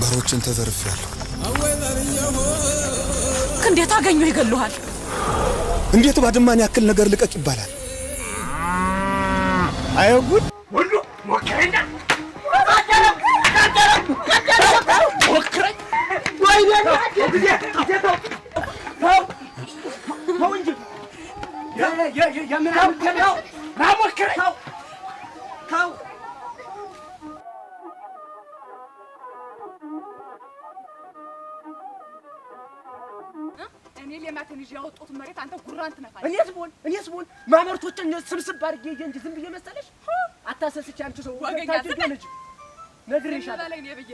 ባሮችን ተዘርፌያለሁ። እንዴት አገኘው ይገሉሃል? እንዴት ባድማን ያክል ነገር ልቀቅ ይባላል? አይጉድ ሁሉ ሞከረኛ ሞከረኝ ወይ እኔ ለማተን ይዤ ያወጣሁት መሬት አንተ ጉራን ትነፋለህ። እኔስ ቢሆን ማመርቶችን ስብስብ አድርጌ እንጂ ዝም ብዬ መሰለሽ አታሰስች አንቺ ሰው ታጅገ ልጅ ነግሬሻለሁ። ላይ ነው ብዬ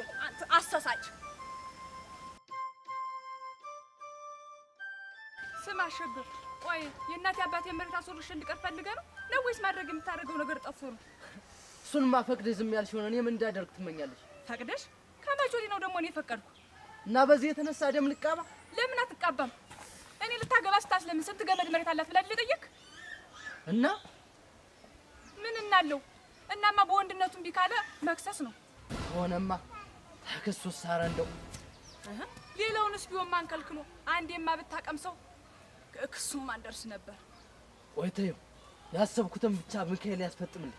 አሰሳች ስማ አሸብር፣ ቆይ የእናቴ አባቴ መሬት አስወርሽ እንድቀር ፈልገህ ነው ወይስ ማድረግ የምታደርገው ነገር ጠፍቶ ነው? እሱንማ ፈቅደሽ ዝም ያልሽ ሆነ እኔ ምን እንዳደርግ ትመኛለሽ? ፈቅደሽ? ከመቼ ወዲህ ነው ደግሞ እኔ ፈቀድኩ? እና በዚህ የተነሳ ደም ልቃባ? ለምን አትቃባም? እኔ ልታገባ ስታስለምን ስንት ገመድ መሬት አላት ብላ ልጠይቅ እና ምን እናለው? እናማ በወንድነቱ እምቢ ካለ መክሰስ ነው። ሆነማ ተከሱስ ሳራ እንደው ሌላውንስ ቢሆን ማን ከልክሎ አንዴማ ብታቀምሰው ክሱም አንደርስ ነበር። ቆይ ተይው፣ ያሰብኩትን ብቻ ሚካኤል ያስፈጥምልኝ።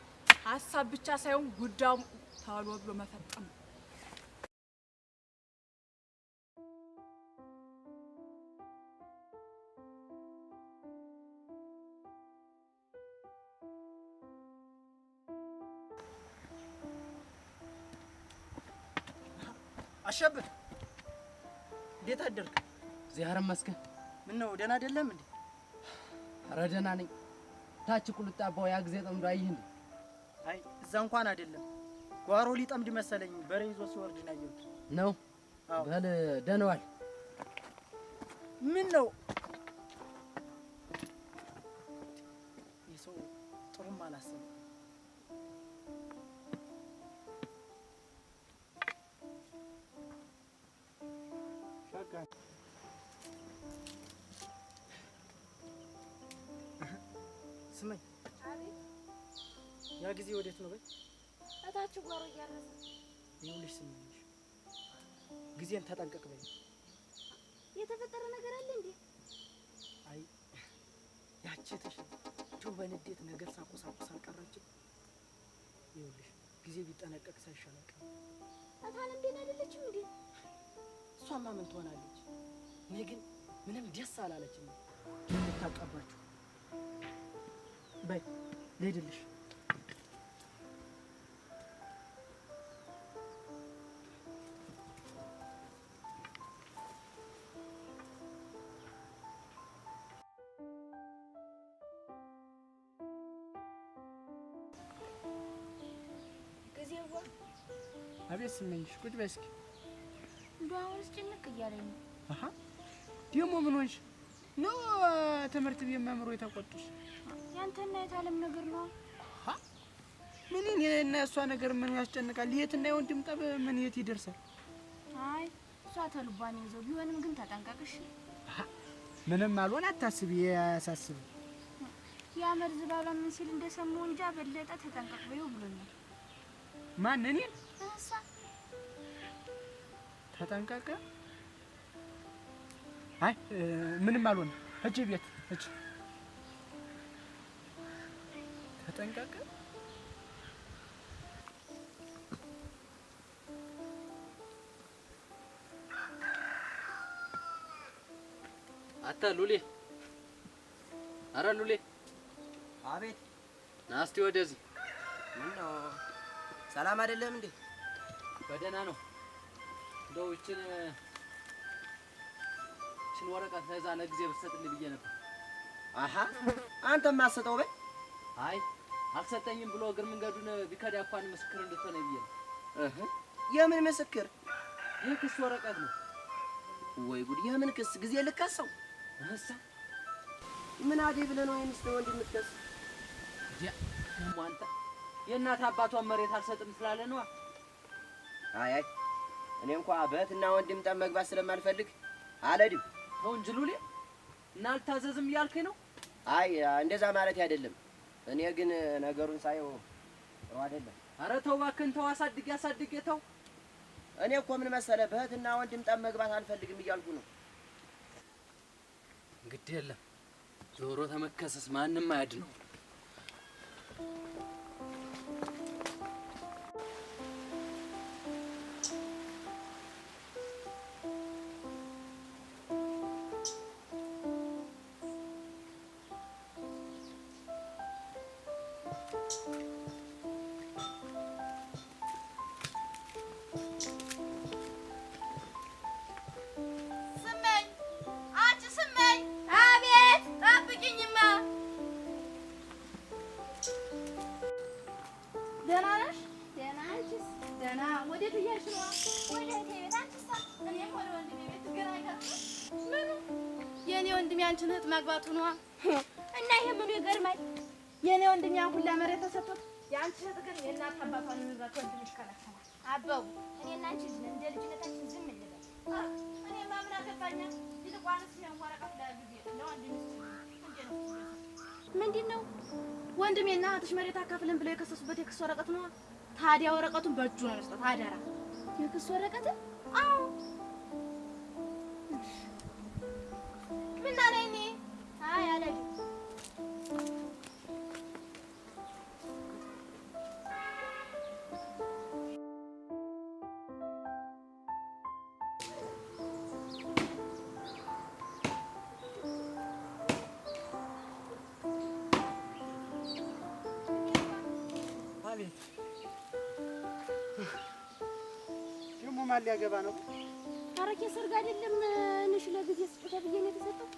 ሐሳብ ብቻ ሳይሆን ጉዳዩ ታሎ ብሎ መፈጠም። አሸብር እንዴት አደርክ? ዚያር መስከ ምን ነው ደህና አይደለም እንዴ? ኧረ ደህና ነኝ። ታች ቁልጣባው ያ ጊዜ ጠምዶ አይህ እንዴ? አይ እዛ እንኳን አይደለም፣ ጓሮ ሊጠምድ መሰለኝ በሬ ይዞ ሲወርድ ነው ያየሁት። ነው በል ደህና ዋል። ምን ነው የሰው ጥሩም አላሰበም። ስመኝ ያ ጊዜ ወዴት ነው? በይ እታች ጓሮ እያረሰ ይኸውልሽ፣ ስመኝሽ ጊዜን ተጠንቀቅ በይ። የተፈጠረ ነገር አለ እንዴ? አይ ያቺትሽ ጆ በንዴት ነገር ሳቆሳቆስ አልቀረችም። ይኸውልሽ ጊዜ ቢጠነቀቅ ሳይሻለቅ እታለም ደህና አይደለችም እንዴ? እሷማ ምን ትሆናለች? እኔ ግን ምንም ደስ አላለችም። ልታቀባችሁ በይ ልሄድልሽ። ጊዜዋ አቤት ስመኝሽ፣ ቁጭ በይ እስኪ። እንደው አሁንስ ጭንቅ እያለኝ ነው። አሃ ደግሞ ምን ሆንሽ ነው? ትምህርት ቤት መምሮ የተቆጡሽ? ያንተና የታለም ነገር ነው። ምን እኔና እሷ ነገር ምን ያስጨንቃል? የትና የወንድም ጠብ ምን የት ይደርሳል? አይ እሷ ተልባን ይዘው ቢሆንም ግን ተጠንቀቅሽ። ምንም አልሆነ አታስቢ፣ ያሳስብ። ያ መርዝ ባሏ ምን ሲል እንደሰማው እንጃ በለጠ ተጠንቀቅ በይው ብሎኛል። ማን? እኔን? እሷ ተጠንቀቀ? አይ ምንም አልሆነ። እጅ ቤት እጅ ተጠንቀቀ። አታ ሉሌ፣ አረ ሉሌ። አቤት። ናስቲ ወደዚህ። ምን ነው ሰላም አይደለም እንዴ? በደህና ነው። እንደው እችን ወረቀት ለዛ ለጊዜ ብትሰጥልኝ ብዬ ነበር። አሃ አንተም አሰጠው በይ። አይ አልሰጠኝም ብሎ እግር መንገዱን ቢከዳ እንኳን ምስክር እንድትሆነ ብዬ ነው። የምን ምስክር? ይህ ክስ ወረቀት ነው። ወይ ጉድ! የምን ክስ? ጊዜ ልከሰው? እሳ ምን አዴ ብለህ ነው የሚስት ወንድ የምትከስ? ያ ደሞ አንተ የእናት አባቷን መሬት አልሰጥም ስላለ ነው። አይ እኔ እንኳን በእህትና ወንድም ጠብ መግባት ስለማልፈልግ አለድም። ተው እንጂ ሉሌ፣ እና አልታዘዝም እያልከኝ ነው? አይ እንደዛ ማለት አይደለም። እኔ ግን ነገሩን ሳየው ጥሩ አይደለም። ኧረ ተው እባክህን ተው፣ አሳድጌ ተው። እኔ እኮ ምን መሰለህ በእህትና ወንድም ጠብ መግባት አልፈልግም እያልኩ ነው። ግድ የለም ዞሮ ተመከሰስ ማንም አያድነው። የኔ ወንድም ያንቺን እህት ማግባቱ ነው እና ይሄ ምኑ ይገርማል? የኔ ወንድም ያን ሁላ መሬት ተሰጥቶት ያንቺ እህት ግን የእናት አባቷን ንብረት ወንድም ይከለከላል። አበው እኔና አንቺ እንደ ልጅነታችን ዝም እንበል። እኔ ማምን አገባኛ ይልቋንስ ነው ወረቀት ለጊዜ ነው አንድ ምንድነው ወንድሜና እህትሽ መሬት አካፍለን ብለው የከሰሱበት የክስ ወረቀት ነው። ታዲያ ወረቀቱን በእጁ ነው መስጠት አደራ። የክስ ወረቀት? አዎ ምን አለኝ? አይ አለኝ ደግሞ ማን ሊያገባ ነው? አረቄ ሰርግ አይደለም እንሽ ለጊዜ ስጦታ ብዬ ነው የተሰጠው።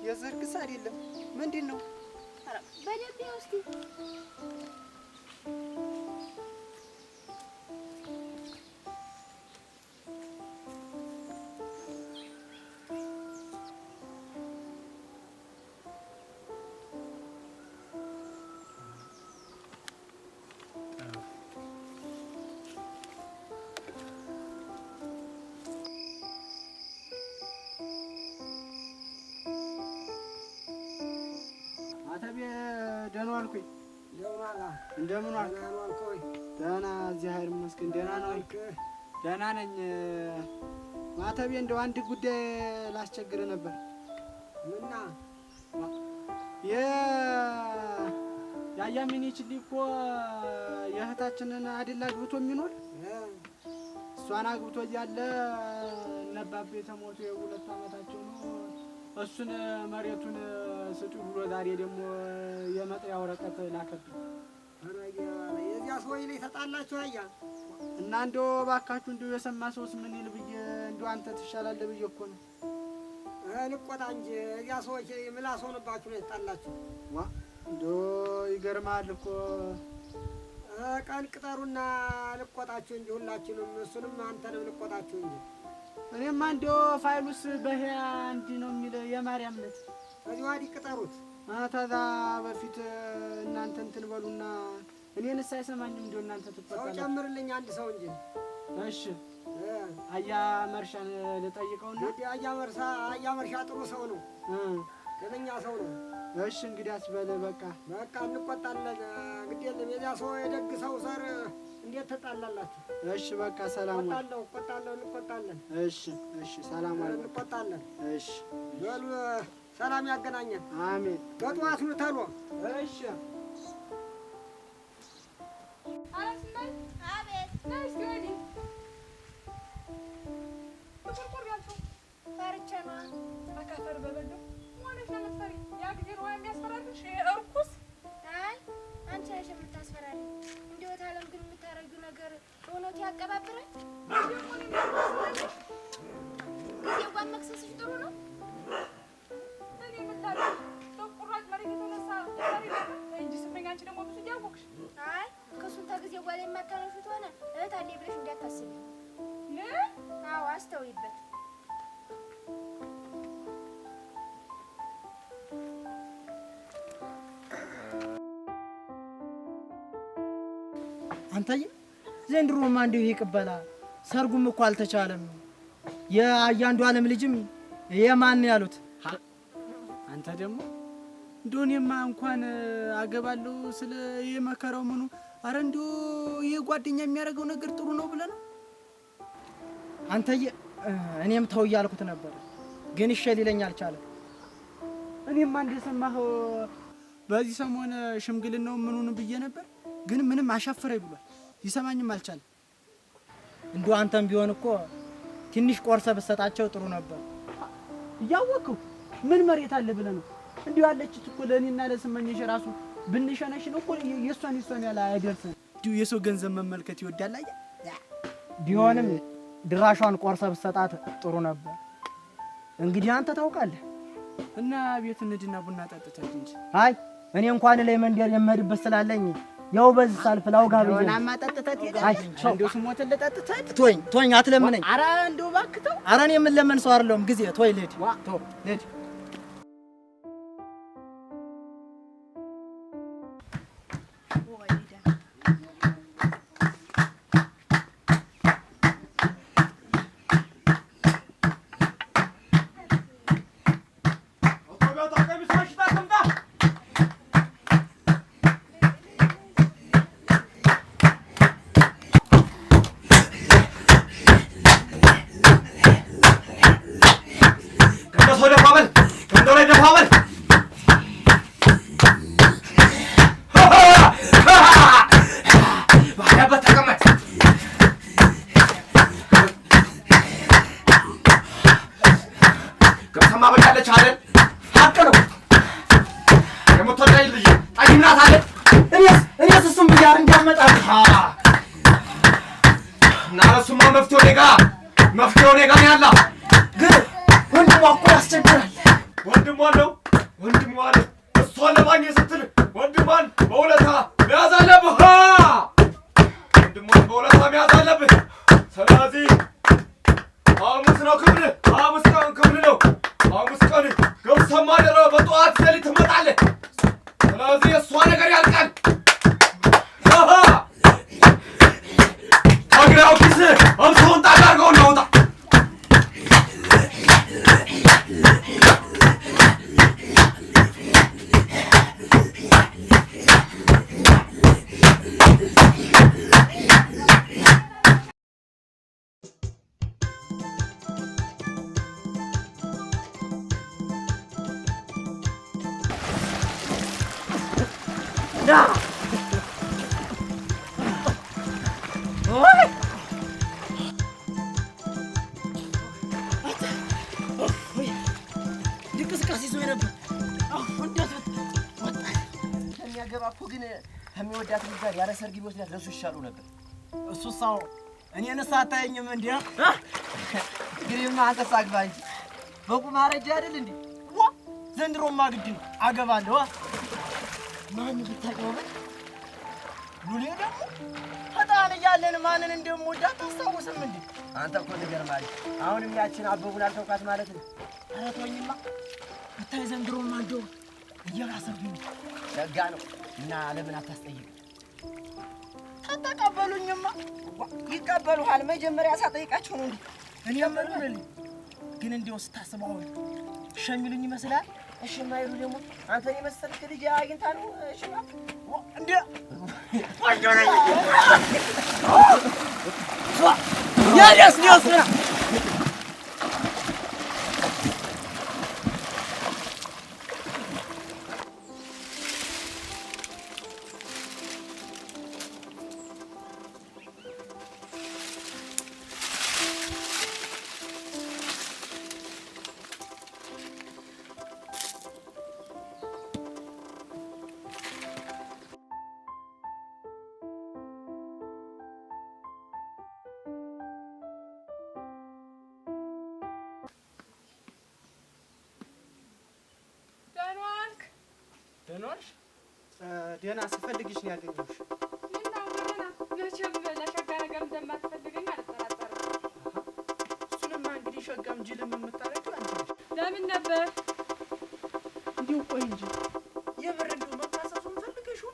የሰርግስ አይደለም ምንድን ነው? በደንብ ያው እስኪ ደህና ዋልኩኝ። እንደምን ዋልክ? ደህና እግዚአብሔር ይመስገን። ደህና ነው? ደህና ነኝ። ማተቤ እንደው አንድ ጉዳይ ላስቸግርህ ነበር። ምና? ያያሚኒች እኮ የእህታችንን አይደል አግብቶ የሚኖር እሷን አግብቶ እያለ እነባቤ ተሞቱ የ2 ዓመታቸው ነው። እሱን መሬቱን ስጡ ብሎ ዛሬ ደግሞ የመጥሪያ ወረቀት ላከብኝ። የዚያ ሰውዬ ላይ ተጣላችሁ? አያ እና እንደው እባካችሁ እንደው የሰማ ሰውስ ምን ይል ብዬ እንደው አንተ ትሻላለህ ብዬ እኮ ነው። ልቆጣ እንጂ እዚያ ሰዎች ምላስ ሆነባችሁ ነው የተጣላችሁ። ዋ እንደው ይገርማል እኮ። ቀን ቅጠሩና ልቆጣችሁ እንጂ ሁላችንም፣ እሱንም አንተንም ልቆጣችሁ እንጂ። እኔማ እንደው ፋይሉስ በህያ እንዲህ ነው የሚል የማርያም ዕለት ከዚህ ወዲህ ቅጠሩት። ተዛ በፊት እናንተ እንትን በሉና እኔንስ አይሰማኝም። እንደው እናንተ ትቆጣላችሁ። ሰው ጨምርልኝ አንድ ሰው እንጂ። እሺ አያ መርሻን ልጠይቀውና። አያ መርሻ ጥሩ ሰው ነው፣ ደነኛ ሰው ነው። እሺ እንግዲህ አስበለ በቃ እንቆጣለን። ግድ የለም የዚያ ሰው የደግ ሰው ሰር እንዴት ተጣላላችሁ? እሺ በቃ ሰላም እንቆጣለን። እሺ ሰላም አለ። እንቆጣለን። እሺ በሉ ሰላም ያገናኘን። አሜን። በጠዋት ነው ተሎ። እሺ አላስማይ አቤት ነስ ወዲ ተቆርቆር ያልከው ፈርቼ ነው። አካፈር በበለው ማለት ነው መሰሪ ያ ጊዜ ነው የሚያስፈራልሽ እርኩስ። አይ አንቺ ነሽ የምታስፈራሪ። እንደው ታለም ግን የምታረጊው ነገር እውነት ያቀባብራል። ጊዜው መክሰስሽ ጥሩ ነው። እኔ ምታለ ተቆራጭ መሬት የተነሳ ዛሬ እንጂ ስመኝ አንቺ ደግሞ ብዙ ያወቅሽ። አይ ከሱን ተጊዜ በኋላ የማታነሹት ሆነ እህት አለኝ ብለሽ እንዳታስቢ። አዎ አስተውይበት። አንተዬ ዘንድሮማ እንደው ይቅበላ። ሰርጉም እኮ አልተቻለም። የአያንዱ ዓለም ልጅም የማን ያሉት አንተ ደግሞ እንደኔማ እንኳን አገባለሁ ስለ የመከረው ምኑ ኧረ እንደው ይሄ ጓደኛ የሚያደርገው ነገር ጥሩ ነው ብለህ ነው? አንተዬ እኔም ተው እያልኩት ነበር፣ ግን እሺ ሊለኝ አልቻለም። እኔማ እንደሰማህ በዚህ ሰሞን ሽምግልናው ምኑን ብዬ ነበር፣ ግን ምንም አሻፈረኝ ብሏል። ይሰማኝም አልቻለም። እንዲሁ አንተም ቢሆን እኮ ትንሽ ቆርሰ ብትሰጣቸው ጥሩ ነበር። እያወቅኸው ምን መሬት አለ ብለህ ነው? እንዲሁ ያለች እኮ ለእኔና ለስመኝሽ ራሱ ብንሸነሽ ነው እኮ የእሷን ያለ አይደርስም። እንዲሁ የሰው ገንዘብ መመልከት ይወዳል። አየህ ቢሆንም ድራሿን ቆርሰ ብትሰጣት ጥሩ ነበር። እንግዲህ አንተ ታውቃለህ። እና ቤት እንሂድና ቡና ጠጥተን እንጂ። አይ እኔ እንኳን ላይ መንደር የምሄድበት ስላለኝ ያው በዚህ ሳልፍ ላውጋ ብዬ ሆናማ ጠጥተህ ትሄዳለህ። እንደው ስሞትን ልጠጥተህ ቶኝ አትለምነኝ። ኧረ እንደው እባክህ ተው። ኧረ እኔ የምለመን ሰው አይደለሁም። ጊዜ ቶይ ልሂድ ልሂድ። ከሚወዳት ልጅ ጋር ያለ ሰርግ ቢወስዳት ለሱ ይሻሉ ነበር። እሱሳው እኔንስ አታየኝም እንዴ? ግሪማ አንተስ አግባ እንጂ በቁም አረጃ አይደል እንዴ? ዋ ዘንድሮማ ግድ ነው አገባለሁ። ማን ብታውቀው ሉሌ ደግሞ ፈጣን እያለን ማንን እንደምወዳት ታስታውስም እንዴ? አንተ እኮ ንገርማለህ። አሁንም ያችን አበቡን አልተውቃት ማለት ነው። ኧረ ተወኝማ ብታይ ዘንድሮማ እንደው እየባሰብኝ ሸጋ ነው እና ለምን አታስጠይቅ? ተቀበሉኝማ። ይቀበሉሃል። መጀመሪያ ሳጠይቃቸው ነው እንዴ? እኔ የምልህ ግን እንደው ስታስበው እሺ የሚሉኝ ይመስላል። እሺ የማይሉ ደግሞ አንተን የመሰልክ ልጅ አግኝታ ነው እሺ እንዴ? ያደስ ነው ደህናሽ? ደህና ስፈልግሽ ነው ያገኘሁሽ። ምነው ደህና መቼም ለሸጋ ነገር እንደማትፈልገኝ አልጠራጠርም። እሱንማ እንግዲህ ሸጋም ጅልም የምታረጊው አንቺ ነሽ። ለምን ነበር እንዲሁ ቆይ እንጂ የምር እንዲሁ መካሰሱን ፈልገሽው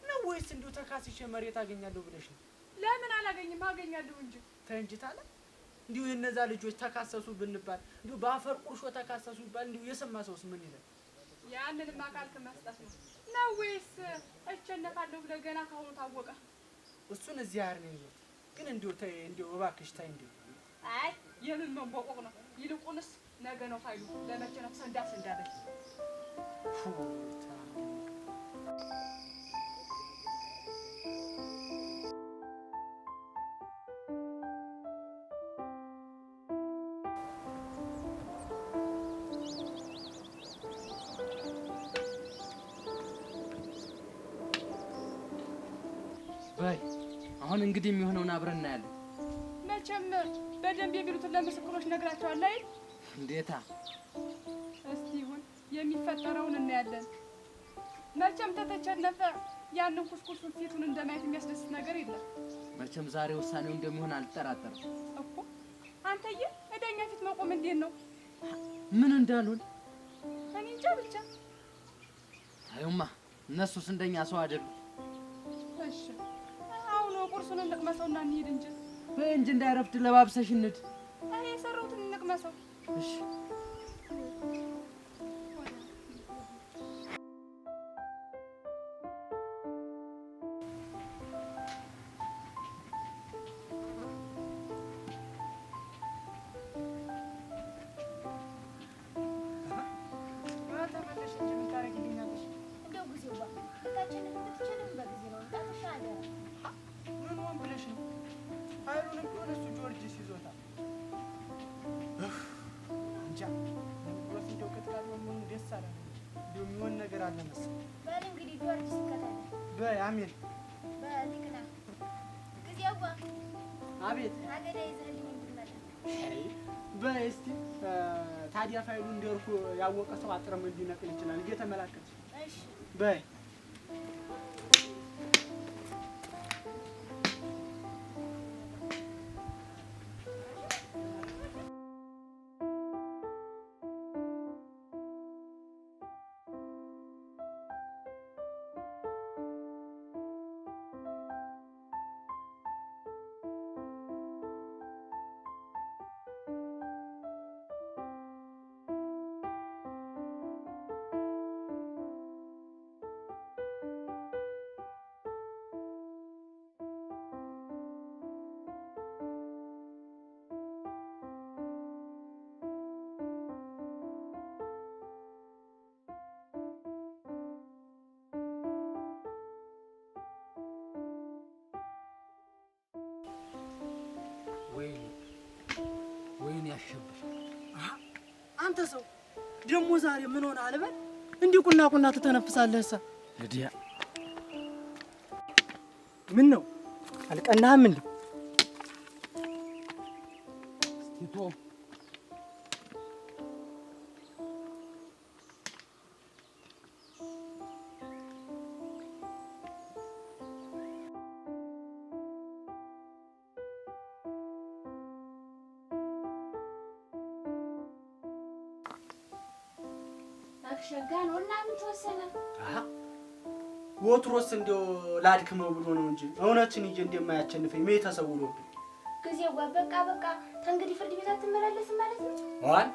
ነው ወይስ እንዲሁ ተካስሼ መሬት አገኛለሁ ብለሽ ነው? ለምን አላገኝም? አገኛለሁ እንጂ። ተይ እንጂ ታለ እንዲሁ የነዛ ልጆች ተካሰሱ ብንባል እንዲሁ በአፈር ቁርሾ ተካሰሱ ይባል እንዲሁ የሰማ ሰውስ ምን ይላል? ያንንም አካልክ መስጠት ነው ወይስ እቸነፋለሁ ብለህ ገና ካሁኑ ታወቀ? እሱን እዚህ አይደል ነው ግን እንዲው እባክሽ ታይ እንዲው አይ የምን መንቦቆቅ ነው? ይልቁንስ ነገ ነው ፋይሉ ለመቼ ነው ሰንዳስ እንዳለች በይ አሁን እንግዲህ የሚሆነውን አብረን እናያለን። መቼም በደንብ የሚሉትን ለምስክሮች ነግራቸዋል አይደል? እንዴታ እስቲ ይሁን የሚፈጠረውን እናያለን። መቼም ተተቸነፈ ያንን ኩስኩሱን ፊቱን እንደማየት የሚያስደስት ነገር የለም። መቼም ዛሬ ውሳኔው እንደሚሆን አልጠራጠርም እኮ። አንተዬ እዳኛ ፊት መቆም እንዴት ነው? ምን እንዳሉን እኔ እንጃ ብቻ። ታዩማ እነሱስ እንደኛ ሰው አይደሉም። እሺ አሁን ቁርሱን እንቅመሰውና እንሂድ እንጂ። በእንጂ እንዳይረፍድ ለባብሰሽ እንሂድ። አይ የሰራሁትን እንቅመሰው። እሺ አሜን በሊክና ጊዜዋ አቤት አገዳ ይዘልኝ እንድመጣ በእስቲ ታዲያ ፋይሉ እንደርኩ ያወቀ ሰው አጥረም እንዲነቅል ይችላል እየተመላከተ እሺ በይ ወይኔ ያሸብር አንተ ሰው ደግሞ ዛሬ ምን ሆነ አልበል እንዲህ ቁና ትተነፍሳለህሳ? ልዲያ ምን ነው አልቀናህም እንዴ? ስቲቶ አክሸጋን ወላ ምን ተወሰነ? ወትሮስ እንደው ላድክመው ብሎ ነው እንጂ እውነትን ይዤ እንደማያቸንፈኝ ምን ተሰውሮብኝ። ጊዜው በቃ ተንግዲህ ፍርድ ቤት አትመላለስም ማለት ነው? ዋን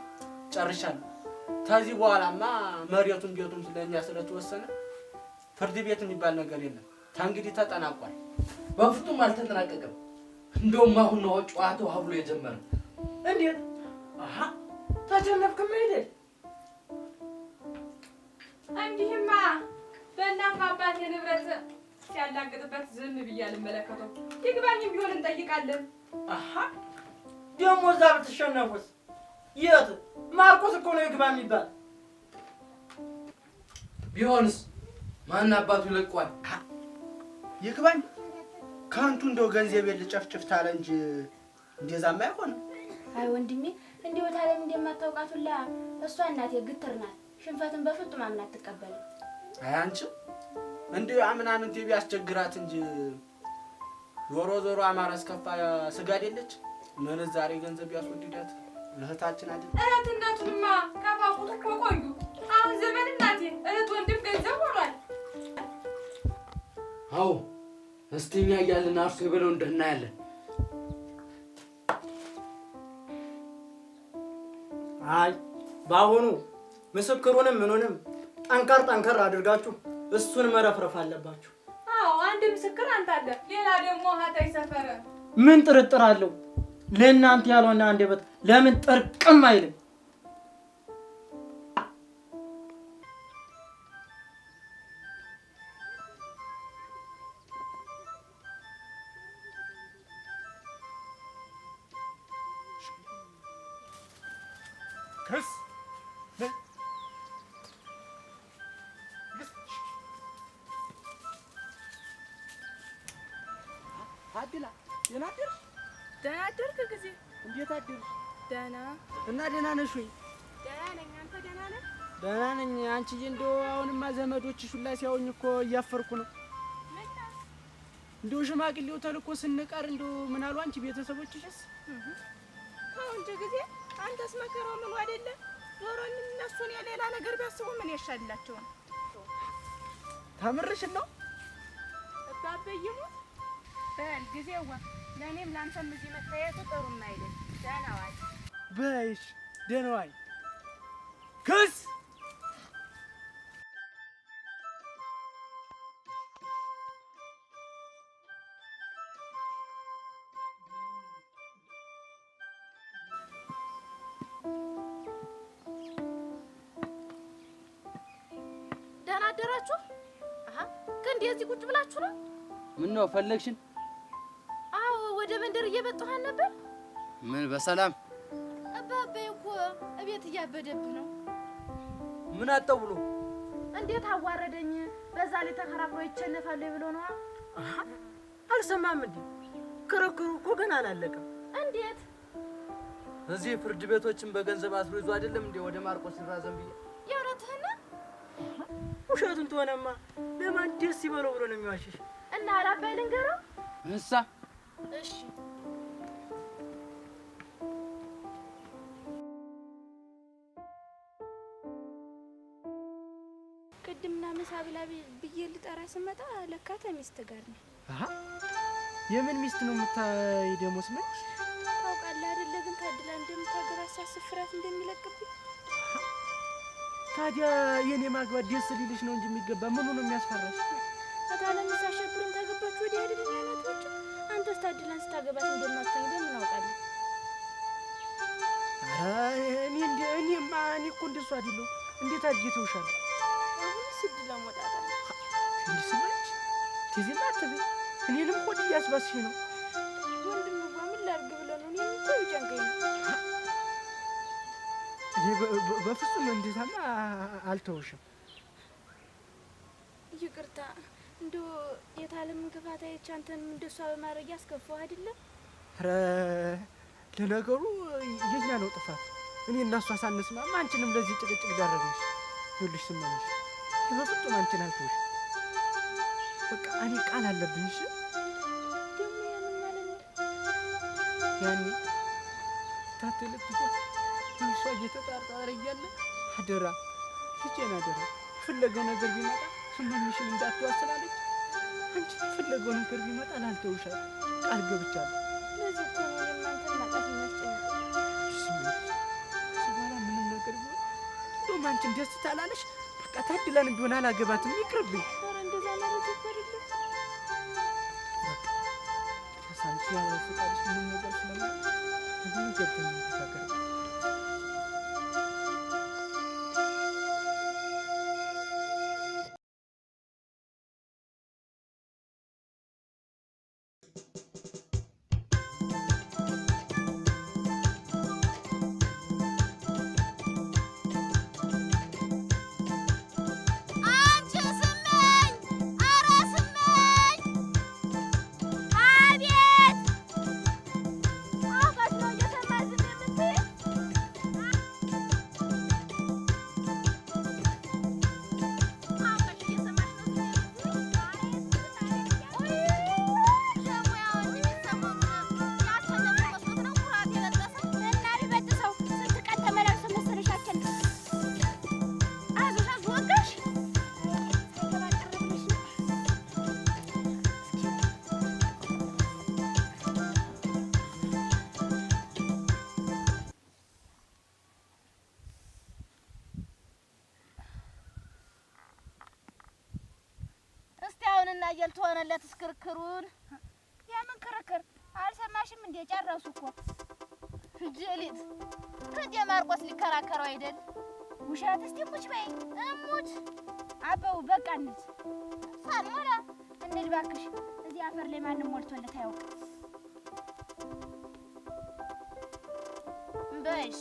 ጨርሻለሁ። ከዚህ በኋላማ መሬቱን ቤቱን ስለኛ ስለተወሰነ ፍርድ ቤት የሚባል ነገር የለም። ተንግዲህ ተጠናቋል። በፍጹም አልተጠናቀቀም። እንደውም አሁን ነው ጨዋታው አብሎ የጀመረ። እንዴት ተጀነፍክም አይደል? እንዲህማ በእናት አባቴ ንብረት ሲያላግጥበት ዝም ብዬ አልመለከተው። ይግባኝም ቢሆን እንጠይቃለን። ደግሞ እዛ ብትሸነፉስ? የት ማርቆስ እኮ ነው ይግባ የሚባል። ቢሆንስ ማን አባቱ ይለቋል? ይግባኝ ካንቱ እንደው ገንዘብ ልጨፍጭፍ ታለ እንጂ እንደዛማ አይሆንም። አይ ወንድሜ እንዲሁ ታለም እንደማታውቃቱላ እሷ እናቴ ግትር ናት። ሽንፈትን በፍጹም አምና አትቀበልም። አይ አንቺ እንዴ አምናን ቢያስቸግራት እንጂ ዞሮ አማራስ ከፋ ስጋ አይደለች። ምን ዛሬ ገንዘብ ያስወድዳት እህታችን አይደል? እህትነቱንማ ከፋፉት እኮ ቆዩ። አሁን ዘመን እናቴ እህት ወንድም ገንዘብ ሆኗል። አዎ እስቲ እኛ እያልን አርሶ የበለው እንደናያለን። አይ ባሁኑ ምስክሩንም ምኑንም ጠንከር አድርጋችሁ እሱን መረፍረፍ አለባችሁ። አዎ አንድ ምስክር አንተ አለ፣ ሌላ ደግሞ ሀታይ ሰፈረ። ምን ጥርጥር አለው? ለእናንተ ያልሆነ አንደበት ለምን ጥርቅም አይልም? ክስ አድላ ደህና አደርሽ? ደህና አደርክ ጊዜ? እንዴት አደርሽ? ደህና እና ደህና ነሽ ወይ? ደህና ነኝ። አንተ ደህና ነህ? ደህና ነኝ። አንቺዬ እንደው አሁንማ ዘመዶችሽ ሁላ ሲያዩኝ እኮ እያፈርኩ ነው። እንደው ሽማግሌው ተልኮ ስንቀር እንደው ምን አሉ አንቺ ቤተሰቦችሽስ? አሁን እንጂ ጊዜ አንተስ መከራው ምን አይደለ? ዶሮን እነሱን የሌላ ነገር ቢያስቡ ምን ያሻላቸው? ታምርሽን ነው አባበይሙ በል ጊዜዋ ለኔም ላንተም እዚህ መታየቱ ጥሩም አይደል? ደህና ዋል በይሽ። ደህና ዋይ። ክስ ደህና አደራችሁ? ግን እዚህ ቁጭ ብላችሁ ነው? ምን ነው ፈለግሽን? አዎ ወደ መንደር እየመጣሁ ነበር። ምን በሰላም? አባቤ እኮ እቤት እያበደብህ ነው። ምን አጣው ብሎ? እንዴት አዋረደኝ። በዛ ላይ ተከራክሮ ይቸነፋል ብሎ ነው። አልሰማም እንዴ? ክርክሩ እኮ ገና አላለቀም። እንዴት? እዚህ ፍርድ ቤቶችን በገንዘብ አስሮ ይዞ አይደለም እንዴ ወደ ማርቆስ ይራዘም ብዬ። የእውነትህን? ውሸቱን ተሆነማ ለማን ደስ ይበለው ብሎ ነው የሚዋሽሽ። እና አላባይ ልንገረው እንሳ። እሺ ቅድምና ምሳ ብላ ብዬ ልጠራ ስመጣ ለካ ተሚስት ጋር ነው። የምን ሚስት ነው የምታይ? ደሞስ ነች ታውቃለህ አይደለ? ግን ታድላ እንደምታገባ ሳስፍራት እንደሚለቅብኝ። ታዲያ የኔ ማግባት ደስ ሊልሽ ነው እንጂ የሚገባ ምኑ ነው የሚያስፈራሽ? አታለም ሳሸብሩን ታገባች ወዲህ አይደል ያላቶች? አንተስ ታድላን ስታገባት እንደማትተኝ በምን አውቃለሁ? ኧረ እኔማ እኮ እንደሱ አይደለሁ። እንዴት አድርጌ አሁን ስድላ ሞጣጣ ትንሽ ስማች ትዝም አትበይ። እኔንም ሆድ እያስባስሽ ነው። ወንድም ምን ላድርግ ብለህ ነው? እኔ እኮ ይጨንቀኝ ነው። በፍጹም እንደዛማ አልተውሽም። ይቅርታ እንደው የታለም ክፋት አይቼ አንተንም እንደሷ በማድረግ ያስከፋው አይደለም? ኧረ ለነገሩ የኛ ነው ጥፋት። እኔ እና እሷ ሳንስማማ አንቺንም ለዚህ ጭቅጭቅ ዳረግሽ። ይኸውልሽ ስማኝሽ፣ በፍጹም አንቺን አልተውሽም። በቃ እኔ ቃል አለብኝ። እሺ ደግሞ ያንን ማለት ነው ያኔ ታተልት እሷ እየተጣጣረ እያለ አደራ ልጄን አደራ የፈለገው ነገር ቢመጣ ስመኝሽን እንዳትዋስላለች። አንቺ የፈለገው ነገር ቢመጣ ላልተውሻል ቃል ገብቻለሁ። ለዚህ እኮ ነው የእናንተን ማጣት የሚያስጨንቀው። በኋላ ምንም ነገር ቢሆን እንደውም አንቺን ደስ ታላለሽ። በቃ ታድላን ቢሆን አላገባትም፣ ይቅርብኝ። ኧረ እንደዛ ማለት እኮ አይደለም። ሳንቺ ያለ ፈቃድሽ ምንም ነገር ስለማይሆን ምንም ገብተን ተፈቀደ። አውቃት ነው እየሰማህ ዝም የምትይ? እና እየል ተሆነለት እስክርክሩን የምን ክርክር አልሰማሽም እንዴ? ጨረሱ እኮ ፍጅሊት ከዴ ማርቆስ ሊከራከረው አይደል? ውሻት እስቲ ሙች በይ እሙች አበው በቃ እንሂድ። ሳንሞላ እንሂድ እባክሽ። እዚህ አፈር ላይ ማንም ሞልቶለት አያውቅም። በይሽ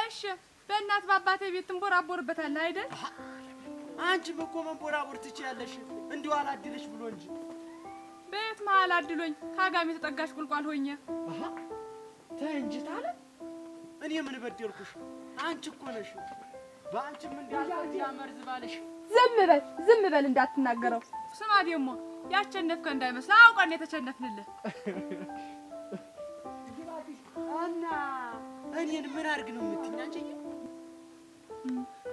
እሺ በእናት በአባቴ ቤት ትንቦራቦርበታለህ አይደል? አንቺም እኮ መንቦራቦር ትችያለሽ፣ እንዲሁ አላድልሽ ብሎ እንጂ። በየት መሀል አድሎኝ ካጋሚ ተጠጋሽ ቁልቋል ሆኜ። ተይ እንጂ ታለ እኔ ምን በደልኩሽ? አንቺ እኮ ነሽ። በአንቺም እንዳልኩት ያመርዝ ባለሽ። ዝም በል እንዳትናገረው። ስማ ደግሞ ያቸነፍከ እንዳይመስል አውቀን የተቸነፍንልህ እና እኔን ምን አድርግ ነው የምትይኝ አንቺ?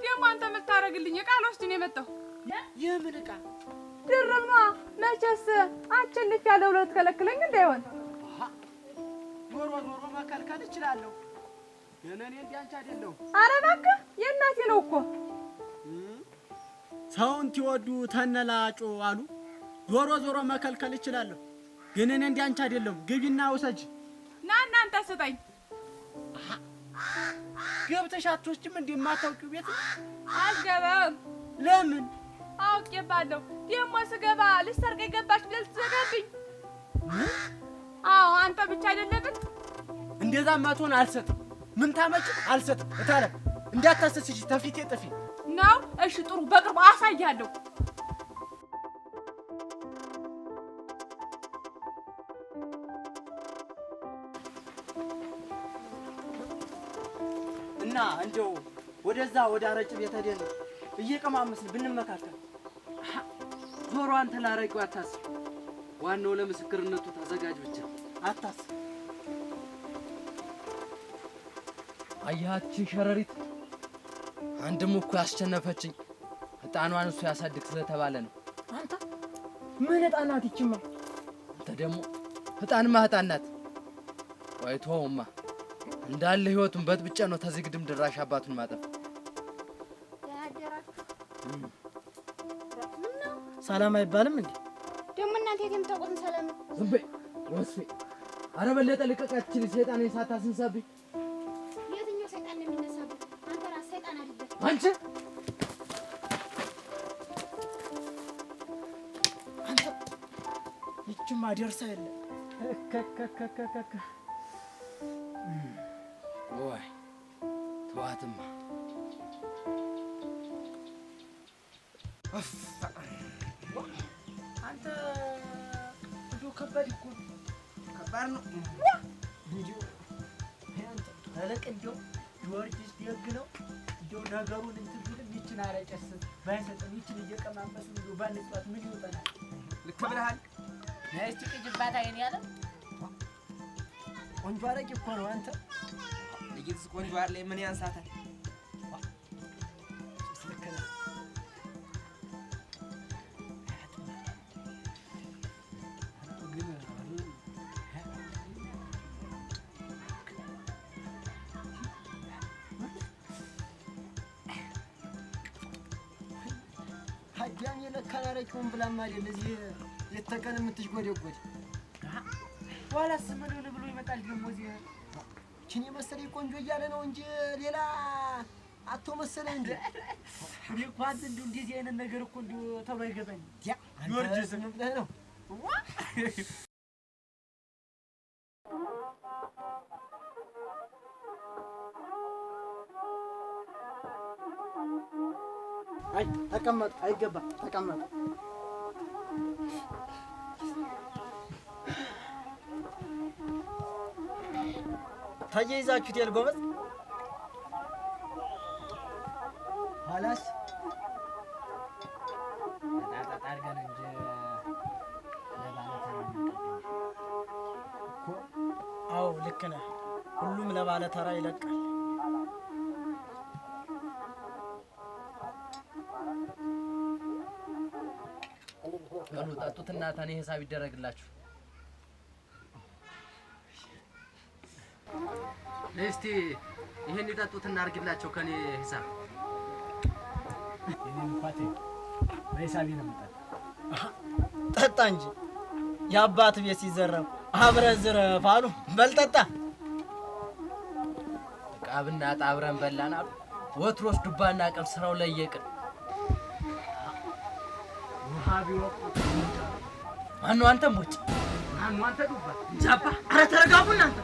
ደግሞ አንተ የምታረግልኝ ዕቃ ልወስድ ነው የመጣሁ። የምን ዕቃ? ድርብ ነዋ። መቼስ አቸንፍ ያለው ብለህ ትከለክለኝ እንዳይሆን። ዞሮ መከልከል እችላለሁ፣ ግን እኔ እንደ አንቺ አይደለሁም። ኧረ እባክህ የእናቴ ነው እኮ። ሰውን ትወዱ ተነላጮ አሉ። ዞሮ መከልከል እችላለሁ፣ ግን እኔ እንደ አንቺ አይደለሁም። ግቢና ውሰጂ። ና እናንተ ስጠኝ። ገብተሽ አትወስጂም? እንደማታውቂው ቤት አልገባም። ለምን? አውቄባለሁ። ደግሞ ስገባ ልሰርቅ የገባች ብለህ ልትዘጋብኝ? አዎ አንተ ብቻ አይደለብን። እንደዛ ማትሆን አልሰጥም። ምን ታመጭ? አልሰጥም። እታለ እንዳታሰስሽ፣ ተፊቴ ጥፊ ነው። እሺ ጥሩ፣ በቅርቡ አሳያለሁ። እና እንደው ወደዛ ወደ አረጭ ቤት ሄደን እየቀማመስን ብንመካከል። ዞሮ አንተ ላረቂው አታስብ። ዋናው ለምስክርነቱ ተዘጋጅ ብቻ አታስብ። አያችን ሸረሪት አንድም እኮ ያስቸነፈችኝ ህጣኗን እሱ ያሳድግ ስለተባለ ነው። አንተ ምን ህጣናት ይችማ? አንተ ደግሞ ህጣንማ ህጣን ናት። ቆይቶውማ እንዳለ ህይወቱን በጥብጨ ነው ተዚህ ግድም ድራሽ አባቱን ማጠፍ። ሰላም አይባልም እንዴ? ደግሞ እናንተ የምታውቁትን ሰላም ነው። ዝም በይ ወስፌ። ኧረ በለጠ ልቀቃችን። ሰይጣን ሳታስንሳብኝ። የትኛው ሰይጣን ነው የሚነሳብህ? አንተ ራስህ ሰይጣን አይደለም። አንቺ ይችማ ደርሳ የለ ወይ ተዋትማ። አንተ እንደው ከባድ እኮ ከባድ ነው። እንደው አንተ ተለቅ እንደው ጊዮርጊስ ደግ ነው። እንደው ነገሩን እንትን ቢልም ይችን አረጨስ ባይሰጥም ይችን እየቀማመስ እንደው ባንጽዋት ምን ይወጣናል? ልክ ብለሃል። ነስቲ ቅጅባት አይን ያለ ቆንጆ አረቂ እኮ ነው። አንተ ልጅስ ቆንጆ አለ ምን ያንሳታል? ሀዲያን የለካላረቂውን ብላማ አይደል እዚህ የተቀን የምትሽጎደጎድ ዋላስ ምን ሆነ ብሎ ይመጣል ደግሞ እዚህ ችን የመሰለኝ ቆንጆ እያለ ነው እንጂ ሌላ አቶ መሰለ እንጂ እኔ እኮ አንተ እንደው እንደዚህ አይነት ነገር እኮ እንደው ተብሎ አይገባኝ። ያ ጊዮርጊስ ምን ብለህ ነው? አይ ተቀመጥ፣ አይገባም። ተቀመጥ ተያይዛችሁት የልጎበዝ ኋላስ አድርገን እንጂ ለባለተራ እኮ። አዎ ልክ ነህ። ሁሉም ለባለተራ ይለቃል። በሉ ጠጡትና ታኔ ሂሳብ ይደረግላችሁ። እስቲ ይሄን ይጠጡትና አርግላቸው ከኔ ሂሳብ። እኔም ፋቴ በሂሳቤ ነው የምጠጣ። ጠጣ እንጂ የአባት ቤት ሲዘረፍ አብረህ ዝረፍ አሉ። በል ጠጣ። ቃብና ጣብረን በላን አሉ። ወትሮስ ዱባና ቀን ስራው ለየቅን ውሃ ቢወቅቱ ማነው አንተ ሞጭ? ማነው አንተ ዱባ? ጃባ አረ ተረጋጉ እናንተ።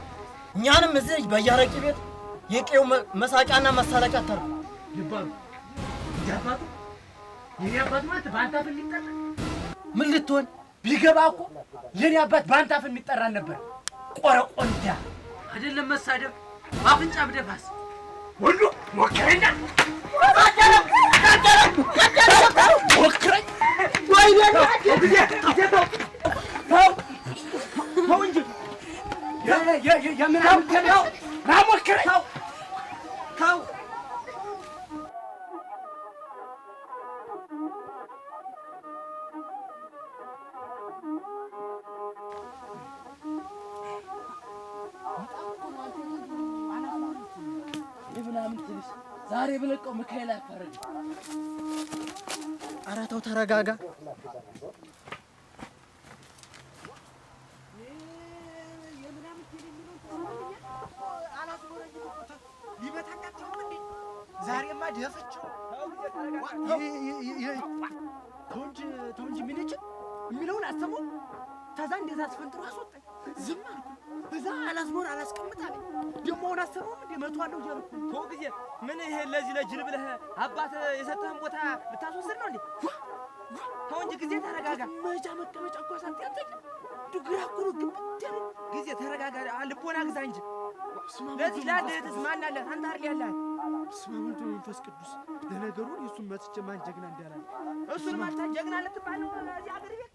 እኛንም እዚህ በያረቂ ቤት የቄው መሳቂያና መሳለቂያ አታርጉ። ይባሉ ጃባቱ የኔ አባት ማለት በአንተ አፍ የሚጠራ ምን ልትሆን ቢገባ እኮ የኔ አባት በአንተ አፍ የሚጠራ ነበር። ቆረቆንዳ አይደለም መሳደብ አፍንጫ ብደፋስ ወንዱ ሞከረኛ ሞክረኝ ወይ ነው ተው እንጂ የምን አምከለው ናሞክረኝ ተው ምናምን ትልሽ ዛሬ ብለቀው ሚካኤል አፈረኝ። ኧረ ተው ተረጋጋ። ዛሬማ ደፍቼው ተው እንጂ ምን ይችል የሚለውን አሰማው። ከዛ እንደዛ አስፈንጥሮ አስወጣኝ። ዝም አልኩ። በዛ አላስኖር አላስቀምጥ አለኝ። ደግሞ አሁን አሰማው እንደ መቷለሁ እያልኩ ተው ጊዜ ምን ይሄ ለዚህ ለጅል ብለህ አባት የሰጠህን ቦታ ልታስወስድ ነው እንዴ? ተው እንጂ ጊዜ ተረጋጋ። መጃ መቀመጫ እኮ ሳትያተኝ ግራ እኮ ነው ግብት ያለ ጊዜ ተረጋጋ። ልቦና ግዛ እንጂ ለዚህ ላደህትስ ማን አለ? አንተ አይደል ያለህ? በስመ አብ ወወልድ ወመንፈስ ቅዱስ። ለነገሩ እሱን መትቼ ማን ጀግና እንዳላለ እሱን ማታ ጀግና ልትባል ነው እዚህ አገር ቤት?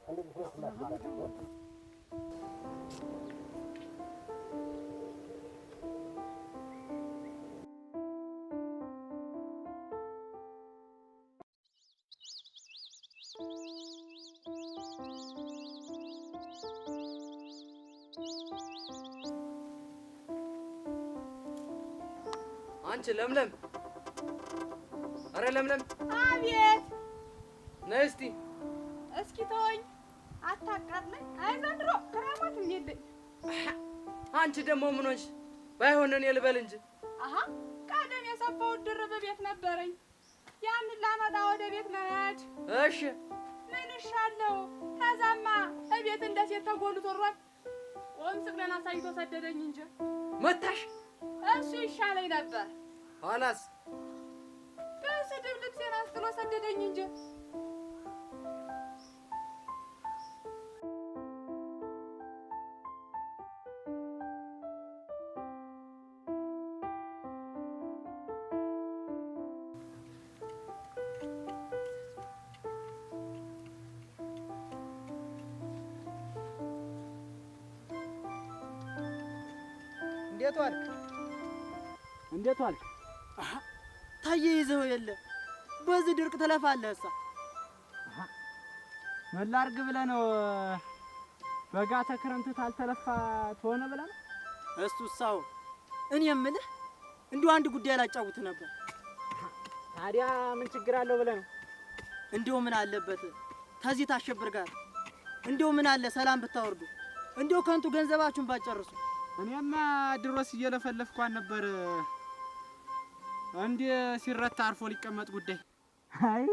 አንቺ ለምለም፣ አረ ለምለም። አቤት። ነይ እስቲ። እስኪ ተወኝ፣ አታቃጥለኝ። አይ ዘንድሮ ክራማትም የለኝ። አንቺ ደግሞ ምን ሆንሽ? ባይሆን እኔ ልበል እንጂ። አሃ ቀደም የሰፋሁት ድርብ ቤት ነበረኝ። ያንን ላመጣ ወደ ቤት መሄድ። እሺ ምን እሻለሁ? ከዛማ እቤት እንደ ሴት ተጎልቶ ሯል። ቆም ስቅለን አሳይቶ ሰደደኝ እንጂ መታሽ። እሱ ይሻለኝ ነበር። ኋላስ በስድብ ልብሴን አስጥሎ ሰደደኝ እንጂ እንዴት ዋልክ? እንዴት ዋልክ? ታያይዘው የለ በዚህ ድርቅ ትለፋለህ። እሳ ምን ላድርግ ብለህ ነው? በጋተ ክረምት ታልተለፋ ትሆነ ብለህ ነው? እሱሳው እኔ የምልህ እንዲሁ አንድ ጉዳይ ላጫውት ነበር። ታዲያ ምን ችግር አለው ብለህ ነው? እንዲሁ ምን አለበት ተዚህ ታሸብር ጋር እንዲሁ ምን አለ ሰላም ብታወርዱ፣ እንዲሁ ከንቱ ገንዘባችሁን ባጨርሱ። እኔማ ድሮስ እየለፈለፍኳን ነበር እንዴ ሲረታ አርፎ ሊቀመጥ ጉዳይ። አይ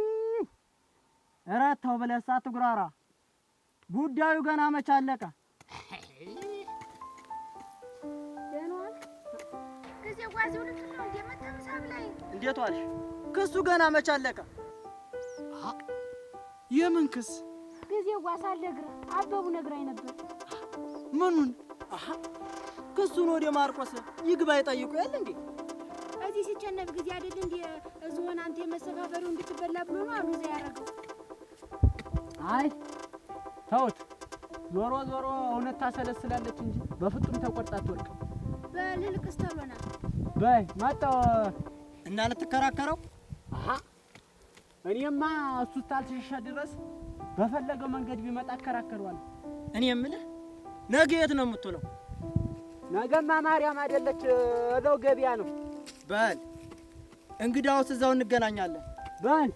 እረታው ብለህ ሳትጉራራ፣ ጉዳዩ ገና መች አለቀ። ደህናዋል ጊዜ ጓዜው ልትል ነው እንዴ መተምሳብ ላይ እንዴት ዋልሽ? ክሱ ገና መች አለቀ። የምን ክስ? ጊዜ ጓሳ አለግራ አበቡ ነግራኝ ነበር። ምኑን? ክሱን ወደ ማርቆስ ይግባኝ ጠይቁ ያለ እንዴ? እዚህ ሲቸነፍ ጊዜ አይደል እንዴ እዝሆን አንተ የመሰፋፈሩ እንድትበላ ብሎ ነው አሉ እዛ ያደረገው። አይ ተውት። ዞሮ ዞሮ እውነት ታሰለስላለች እንጂ በፍጹም ተቆርጣ አትወድቅም። በልልቅስ ተብሎና በይ መጣሁ እና ልትከራከረው? አሃ እኔማ እሱ ታልተሸሸ ድረስ በፈለገው መንገድ ቢመጣ አከራከረዋለሁ። እኔ የምልህ ነገ የት ነው የምትውለው? ነገማ ማርያም አይደለች እዛው ገበያ ነው። በል እንግዳውስ እዛው እንገናኛለን። በል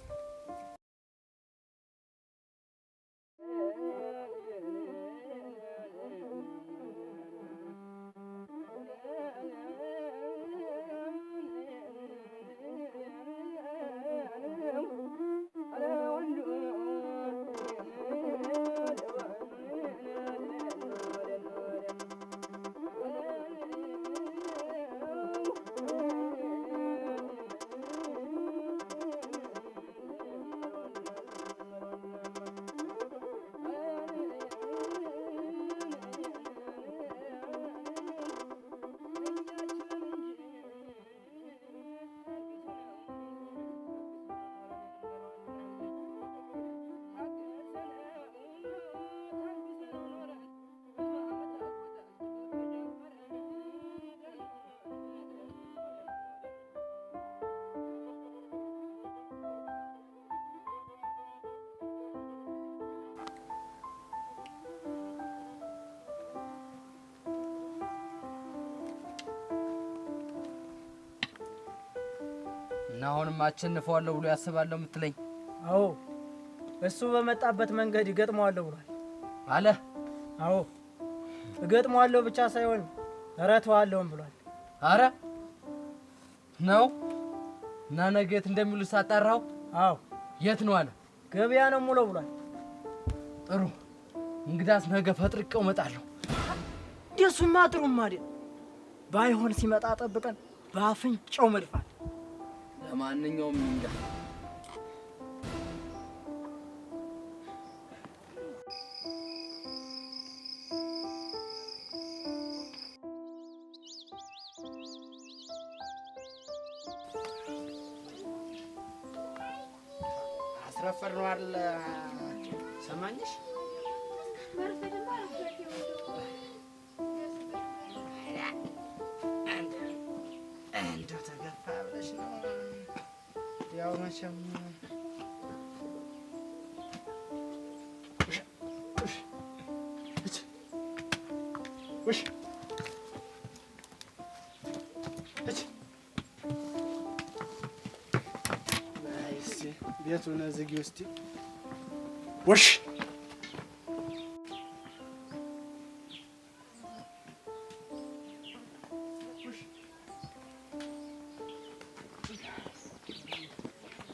እና አሁንም አቸንፈዋለሁ ብሎ ያስባለሁ የምትለኝ? አዎ እሱ በመጣበት መንገድ ይገጥመዋለሁ ብሏል አለ። አዎ እገጥመዋለሁ ብቻ ሳይሆን እረተዋለሁም ብሏል። አረ ነው እና ነገ የት እንደሚሉ ሳጣራው? አዎ የት ነው አለ? ገበያ ነው ሙሉ ብሏል። ጥሩ እንግዳስ ነገ ፈጥርቄው እመጣለሁ። ደሱማ ጥሩም አይደል? ባይሆን ሲመጣ ጠብቀን በአፍንጫው መልፋት። ለማንኛውም እንጋ አስረፈር ነው አይደል? ሰማኝሽ እንደው ተገፋ ብለሽ ነው ያው መቼም ቤቱን ዝጊ ውስጥ ወሽ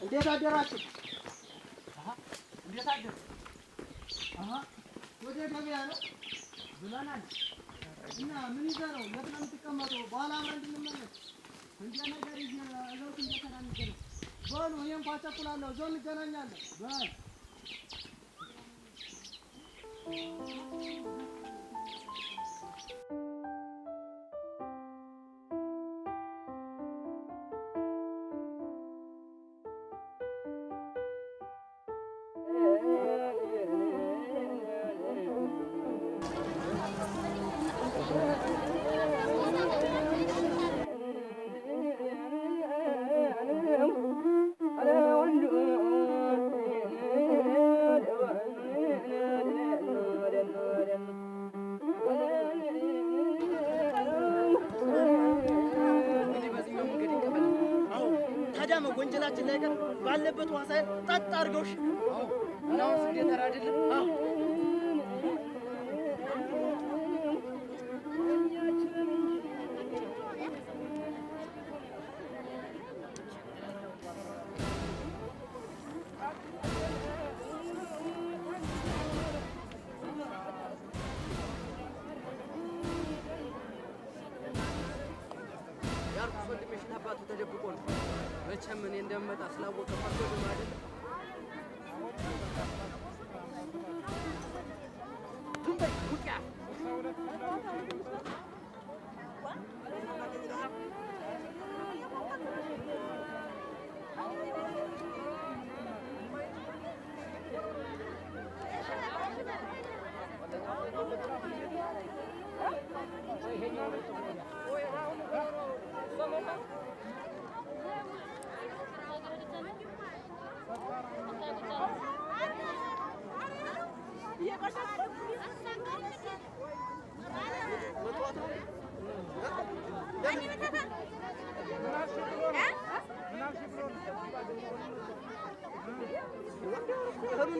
እንዴት አደራችሁ? እንዴት አደር? ወደ ገበያ ነው ብለናል። እና ምን ይዘህ ነው? የት ነው የምትቀመጠው? በኋላ አብረን እንድንመለስ እንደ ነገር እለውት እንደተናገረ በሉ። እኔ እንኳን ቸኩላለሁ። እዛው እንገናኛለን። በል ወንጀላችን ላይ ቀር ባለበት ዋሳይ ጣጣ አድርገውሽ እናው እንዴት አይደለም? አዎ ያርኩስ ወንድሜሽ አባቱ ተደብቆ ነው። መቼም እኔ እንደምመጣ ስላወቀ ፈርቶ ነው አይደል?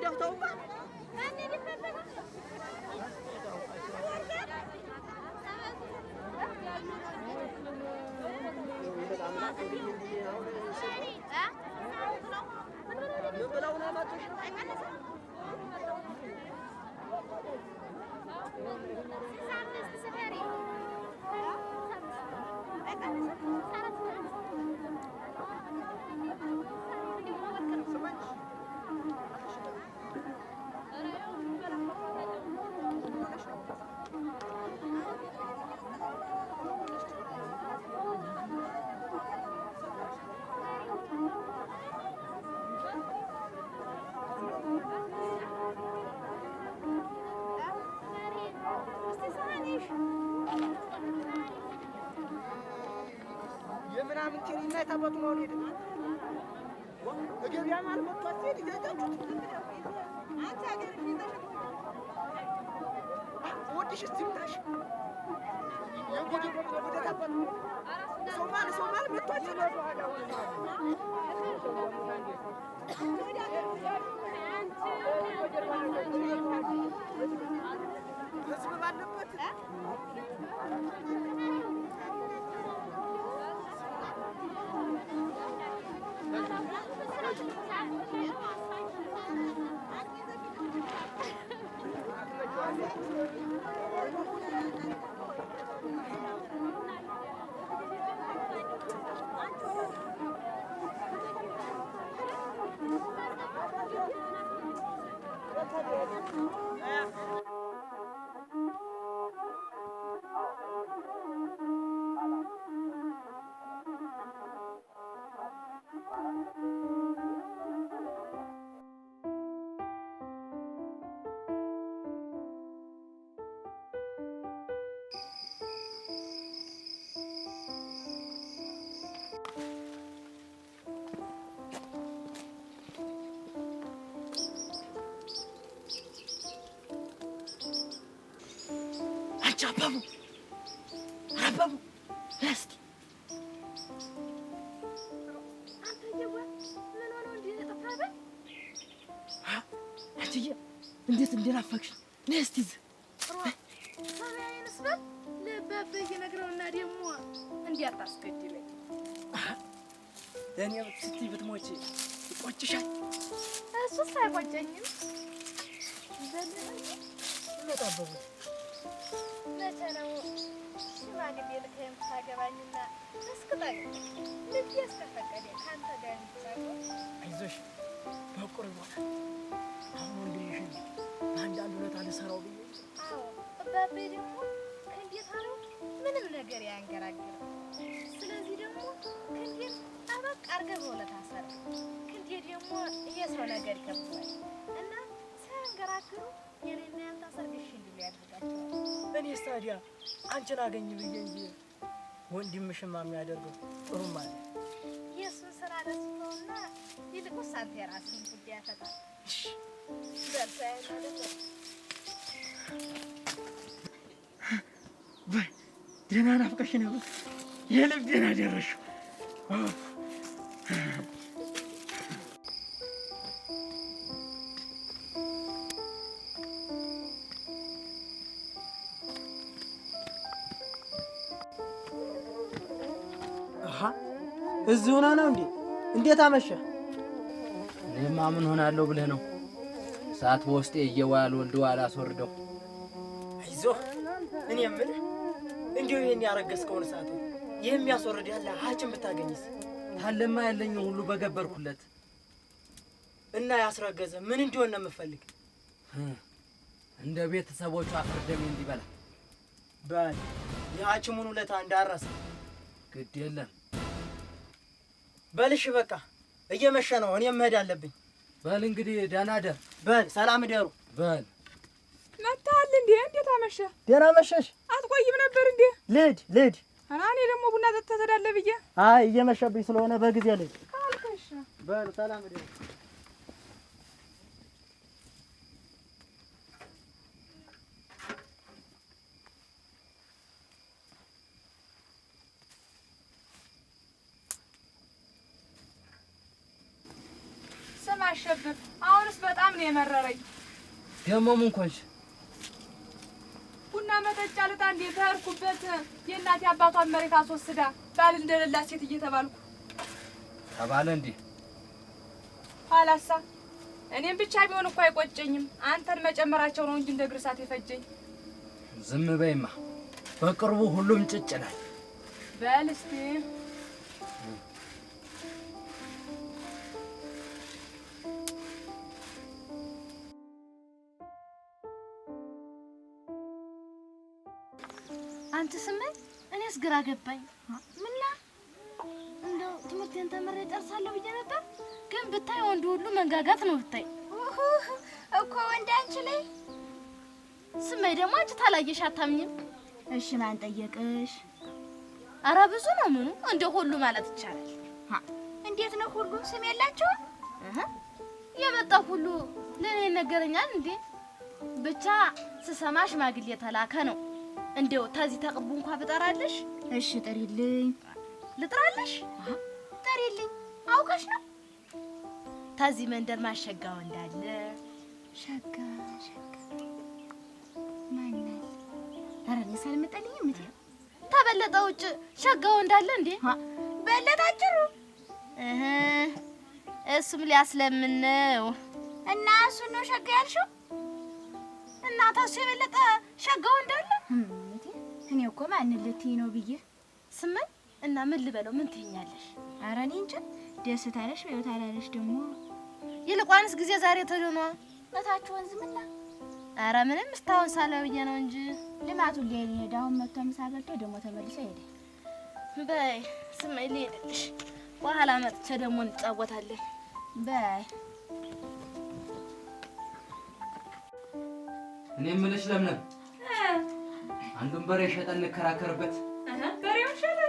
እንዲያው ተውማ የምናምን ቴሪና የታባቱ ነው ሄደ ገበያ ማለት መጥቷት ሄድ ይዛቻችሁት አንተ ሀገር ወድሽ እስቲምታሽ የጎድ ወደ ታባቱ ሰው ማለት መጥቷት ህዝብ ባለበት አባቡ አባቡ እስቲ አንቺዬ እንዴት እንደናፈቅሽ ነይ እስቲ ሰማያዊን ስበት ለባበይ ነግረውና ደግሞ እንዲያታስገድለኝ ለኔ ስትይ ብትሞቺ ይቆጭሻል። እሱስ አይቆጨኝም። ለታበቡ መቼ ነው ሽማግሌ ልከህ የምታገባኝና እስክጠግ ልብ ያስተፈቀደ ከአንተ ጋር የምትሰራው? አይዞሽ በቁር ይሆናል። አሁን ወንድምሽን አንዳንድ ሁለት አልሰራው ብዬ አዎ አባቤ ደግሞ ከእንዴት አለው ምንም ነገር ያንገራግረው። ስለዚህ ደግሞ ከእንዴት አበቅ አድርገህ በሁለት አሰራ። ከእንዴት ደግሞ የሰው ነገር ይከብዳል እና ሳያንገራግሩ የኔና ያንተ ሰርግሽ እንዲሉ ያደርጋቸዋል። እኔስ ታዲያ አንቺን አገኝ ብዬ እንጂ ወንድምሽማ የሚያደርገው ጥሩም አለ። የእሱን ስራ ደስቶና ይልቁስ አንተ የራስህን ጉዳይ ያፈጣል። በርታ ያለው በይ ደህና ናፍቀሽ ነው የልቤን አደረሽው። እዚህ ሆና ነው እንዴ? እንዴት አመሸ? እኔማ ምን ሆናለሁ ብለህ ነው? ሰዓት በውስጤ እየዋል ወልዶ አላስወርደው። አይዞህ እኔ የምልህ እንዲሁ ይሄን ያረገዝከውን ሰዓት የሚያስወርድ ያለ ሐኪም ብታገኝስ? ታለማ ያለኝ ሁሉ በገበርኩለት እና ያስረገዘ ምን እንዲሆን ነው የምፈልግ? እንደ ቤተሰቦቹ አፈር ደሜ እንዲበላ በል የሐኪሙን ውለታ እንዳረሰ ግድ የለም። በልሽ በቃ እየመሸ ነው፣ እኔም መሄድ አለብኝ። በል እንግዲህ ደህና ደር። በል ሰላም እደሩ። በል መጣል እንዴ? እንዴት አመሸ? ደህና መሸሽ። አትቆይም ነበር እንዴ? ልሂድ። ኧረ እኔ ደግሞ ቡና ጠጥተህ ትሄዳለህ ብዬ። አይ እየመሸብኝ ስለሆነ በጊዜ ልሂድ። ካልከሽ በል ሰላም እደሩ። ስም አሸብር፣ አሁን አሁንስ በጣም ነው የመረረኝ። ደግሞ ምን ኮንሽ? ቡና መጠጫ ልጣ እንዴ ተርኩበት የእናቴ አባቷን መሬት አስወስዳ ባል እንደሌላት ሴት እየተባልኩ ተባለ እንዴ? አላሳ እኔም ብቻ ቢሆን እኮ አይቆጨኝም። አንተን መጨመራቸው ነው እንጂ እንደ ግርሳት የፈጀኝ። ዝም በይማ፣ በቅርቡ ሁሉም ጭጭ ይላል። በል እስቲ አንተ ስመኝ እኔስ ግራ ገባኝ። ምና እንደው ትምህርቴን ተምሬ ጨርሳለሁ ብዬ ነበር፣ ግን ብታይ ወንድ ሁሉ መንጋጋት ነው ብታይ እኮ ወንድ አንቺ ላይ ስመኝ ደግሞ አንቺ ታላየሽ አታምኝም። እሺ ማን ጠየቅሽ? ኧረ ብዙ ነው። ምኑ እንደው ሁሉ ማለት ይቻላል። እንዴት ነው ሁሉ ስም የላቸው? የመጣው ሁሉ ለኔ ነገረኛል እንዴ? ብቻ ስሰማ ሽማግሌ የተላከ ነው። እንደው ታዚህ ተቅቡ እንኳን ብጠራልሽ? እሺ ጥሪልኝ። ልጥራልሽ? ጥሪልኝ። አውቀሽ ነው ታዚህ መንደር ማሸጋው እንዳለ። ሸጋ ማን? ኧረ እኔ ሳልመጣልኝ ምት ተበለጠ ውጭ ሸጋው እንዳለ እንዴ? በለጣጭሩ እሱም ሊያስለምን ነው። እና እሱ ነው ሸጋ ያልሽው? እና ታሱ የበለጠ ሸጋው እንዳለ እኔ እኮ ማን ልትይ ነው ብዬ ስመኝ እና ምን ልበለው? ምን ትይኛለሽ? ኧረ እኔ እንጃ። ደስታ አለሽ ወይስ አላለሽ ደግሞ? ይልቋንስ ጊዜ ዛሬ ተዶኗ እታች ወንዝ ምና? ኧረ ምንም እስካሁን ሳለው ብዬ ነው እንጂ ልማቱ ሊሄድ ሄደ። አሁን መጥቶ ምሳ በልቶ ደግሞ ተመልሶ ሄደ። በይ ስመኝ ልሄድልሽ፣ በኋላ መጥቼ ደግሞ እንጫወታለን። በይ እኔ የምልሽ ለምለም አንዱን በሬ ሸጠን እንከራከርበት። በሬውን ሸጠ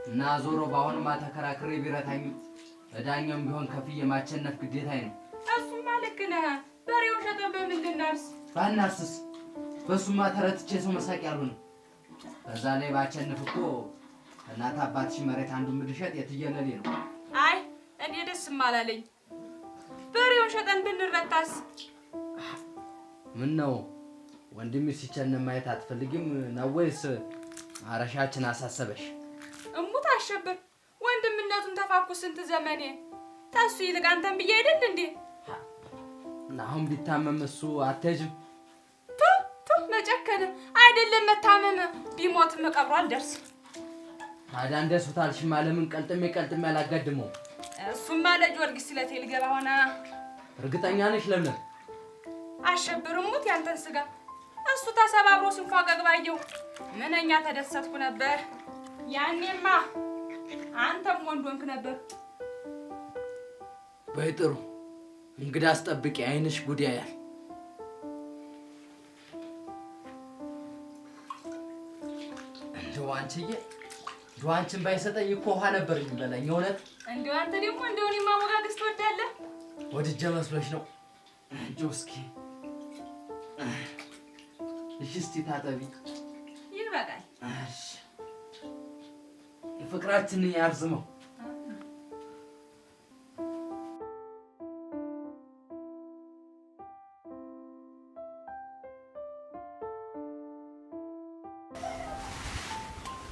እና ዞሮ በአሁንማ ተከራክሬ ቢረታኝ እዳኛም ቢሆን ከፍዬ ማቸነፍ ግዴታዬ ነው። እሱማ ልክ ነህ። በሬውን ሸጠ በምን ልናርስ? ባናርስስ? በሱማ ተረትቼ ሰው መሳቅ ያልሆነ። በዛ ላይ ባቸነፍ እኮ እናት አባትሽ መሬት አንዱን ብልሸጥ የትየለሌ ነው። አይ እኔ ደስም አላለኝ። በሬውን ሸጠን ብንረታስ? ምን ነው ወንድምሽ ሲቸነፍ ማየት አትፈልጊም ነው ወይስ አረሻችን አሳሰበሽ? እሙት አሸብር ወንድምነቱን ተፋኩ ስንት ዘመኔ። ታሱ ይልቅ አንተን ብዬ አይደል እንዴ? እና አሁን ቢታመም እሱ አትሄጂም? ቱ መጨከን አይደለም መታመም፣ ቢሞት መቀብሩ አልደርስም። ታዲያ እንደሱ ታልሽማ ለምን ቀልጥሜ አላጋድመው? እሱማ ለጊዮርጊስ ስለቴ ልገባ ሆነ። እርግጠኛ ነሽ ለምለም? አሸብር እሙት ያንተን ስጋ እሱ ተሰባብሮ ሲንፏቀቅ ባየው ምንኛ ተደሰትኩ ነበር። ያኔማ አንተም ወንድ ሆንክ ነበር። በይ ጥሩ እንግዲህ አስጠብቂ፣ አይንሽ ጉድ ያያል። እንደው አንቺዬ እንደው አንቺን ባይሰጠኝ እኮ ውሃ ነበር የሚበላኝ እውነት። እንደው አንተ ደግሞ እንደው እኔማ ማሞጋገስ ትወዳለህ? ወድጄ መስሎሽ ነው? እንደው እስኪ እሺ እስቲ ታጠቢ። ይበቃል። እሺ ፍቅራችንን ያርዝመው።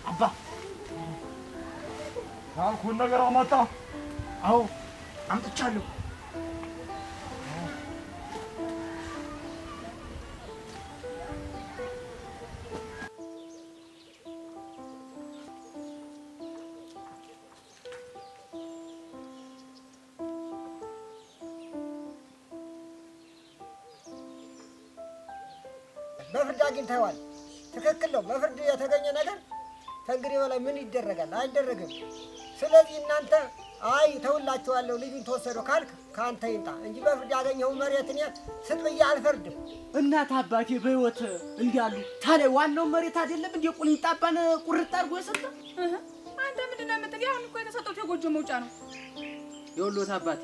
አባ ያልኩህን ነገር አመጣ? አዎ አምጥቻለሁ። በፍርድ አግኝተዋል። ትክክል ነው። በፍርድ የተገኘ ነገር ከእንግዲህ በላይ ምን ይደረጋል? አይደረግም። ስለዚህ እናንተ አይ ተውላችኋለሁ ልጁን ተወሰደው ካልክ ከአንተ ይምጣ እንጂ በፍርድ ያገኘው መሬት እኔ ስጥ ብዬ አልፈርድም። እናት አባቴ በህይወት እንዲያሉ ታዲያ ዋናው መሬት አይደለም እንዴ ቁልኝጣባን ቁርጥ አድርጎ የሰጠ? አንተ ምንድነው የምትል? አሁን እኮ የተሰጠው የጎጆ መውጫ ነው። የወሎት አባቴ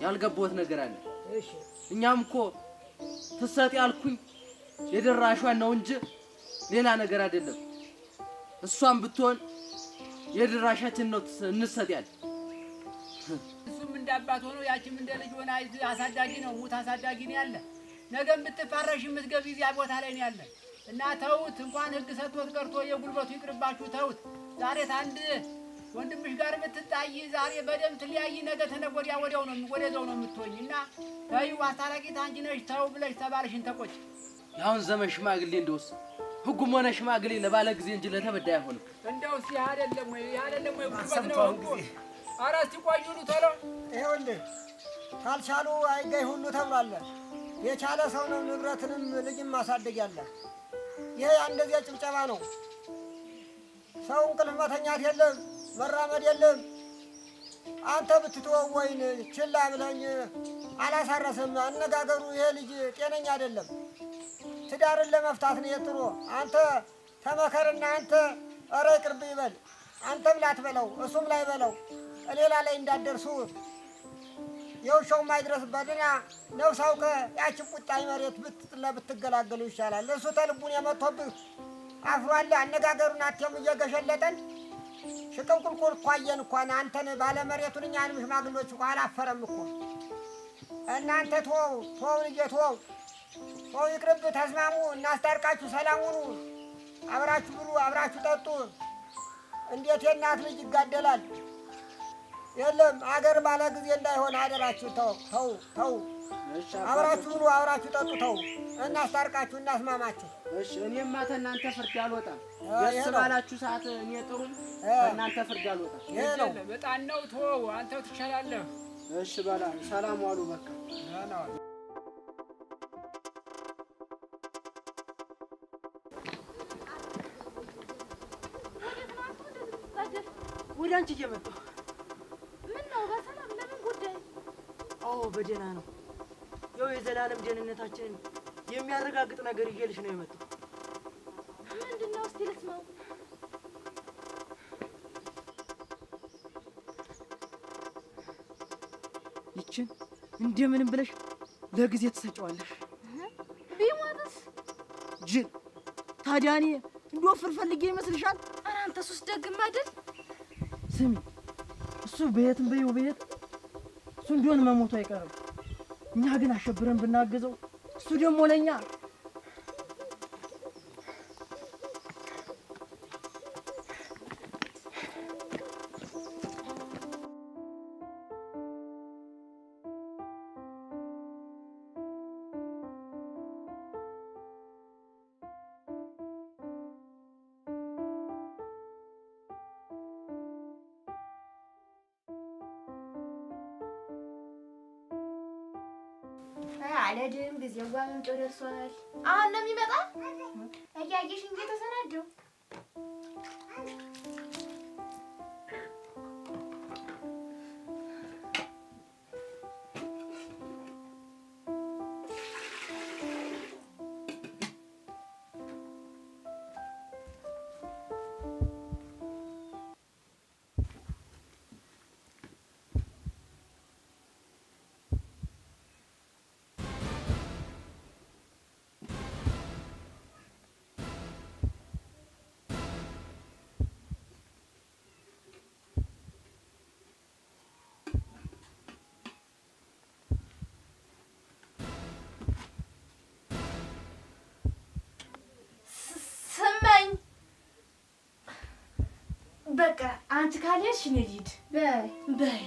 ያልገባሁት ነገር አለ። እሺ እኛም እኮ ትሰጥ ያልኩኝ የደራሿን ነው እንጂ ሌላ ነገር አይደለም። እሷም ብትሆን የድራሻችን ነው እንሰጥ ያለ። እሱማ እሱም እንዳባት ሆኖ ያቺም እንደ ልጅ ሆና አሳዳጊ ነው፣ ሙት አሳዳጊ ነው ያለ። ነገም ብትፋረሽ የምትገቢ እዚያ ቦታ ላይ ነው ያለ እና ተውት። እንኳን ህግ ሰጥቶት ቀርቶ የጉልበቱ ይቅርባችሁ ተውት። ዛሬ ታንድ ወንድምሽ ጋር ብትጣይ ዛሬ በደም ትለያይ፣ ነገ ተነገ ወዲያ ወዲያው ነው የምትሆኝ እና ተይው። አስታራቂት አንቺ ነሽ። ተው ብለሽ ተባልሽን ተቆጭ። የአሁን ዘመን ሽማግሌ እንደውስ ህጉም ሆነ ሽማግሌ ለባለ ጊዜ እንጂ ለተበዳይ አይሆንም። እንደውስ አይደለም ወይ ጉልበት ነው እኮ። ኧረ እስቲ ቆዩሉ ቶሎ። ይኸውልህ ካልቻሉ አይገኝ ሁሉ ተብሏል። የቻለ ሰው ነው ንብረትንም ልጅም ማሳደግ ያለ። ይሄ እንደዚያ ጭብጨባ ነው። ሰው እንቅልፍ መተኛት የለም መራመድ የለም። አንተ ብትተወው ወይን ችላ ብለኝ አላሳረሰም። አነጋገሩ ይሄ ልጅ ጤነኛ አይደለም። ትዳርን ለመፍታት ነው የጥሩ። አንተ ተመከርና አንተ ኧረ ይቅርብ ይበል። አንተም ላትበለው እሱም ላይ በለው ሌላ ላይ እንዳደርሱ የውሻው ማይድረስበትና ነፍስ አውቀህ ያችን ቁጣይ መሬት ብትገላገሉ ይሻላል። እሱ ተልቡን የመቶብህ አፍሯል። አነጋገሩን አትየም እየገሸለጠን ሽቅንቁልቁል እኮ አየን እኮ አንተን ባለመሬቱን እኛንም ሽማግሎች እኮ አላፈረም እኮ። እናንተ ተወው ልጄ ተወው ይቅርብ። ተስማሙ፣ እናስታርቃችሁ፣ ሰላም ሁኑ። አብራችሁ ብሉ፣ አብራችሁ ጠጡ። እንዴት የእናት ልጅ ይጋደላል? የለም አገር ባለ ጊዜ እንዳይሆን አደራችሁ። ተው አብራችሁ ብሉ፣ አብራችሁ ጠጡ። ተው እናስታርቃችሁ፣ እናስማማችሁ። እሺ እኔማ ተናንተ ፍርድ አልወጣም። ደስ ባላችሁ ሰዓት እኔ ጥሩም ተናንተ ፍርድ አልወጣም። ይሄ ነው በጣም ነው። ተው አንተው ትችላለህ። እሺ በላ ሰላም ዋሉ። በቃ ደህና ዋሉ። ወደ አንቺ እየመጣሁ። ምን ነው በሰላም? ለምን ጉዳይ? አዎ በደህና ነው። ያው የዘላለም ደህንነታችንን የሚያረጋግጥ ነገር ይዤልሽ ነው የመጣሁ። ምንድን ነው እስቲ ልስማው። ይችን እንደምንም ብለሽ ለጊዜ ትሰጪዋለሽ። ቢሞትስ? ጅል ታዲያ እኔ እንደው ፈልጌ ይመስልሻል? ኧረ አንተ ሱስ ደግም አይደል? ስሚ እሱ በየትም በይው በየት እሱ እንዲሆን መሞቱ አይቀርም። እኛ ግን አሸብረን ብናገዘው እሱ ደግሞ ለኛ አለድም ጊዜው ጋር መምጮ ደርሷል። አሁን ነው የሚመጣ። እያየሽ እንጂ ተሰናደው። በቃ አንቺ ካልሄድሽ እኔ ልሂድ። በይ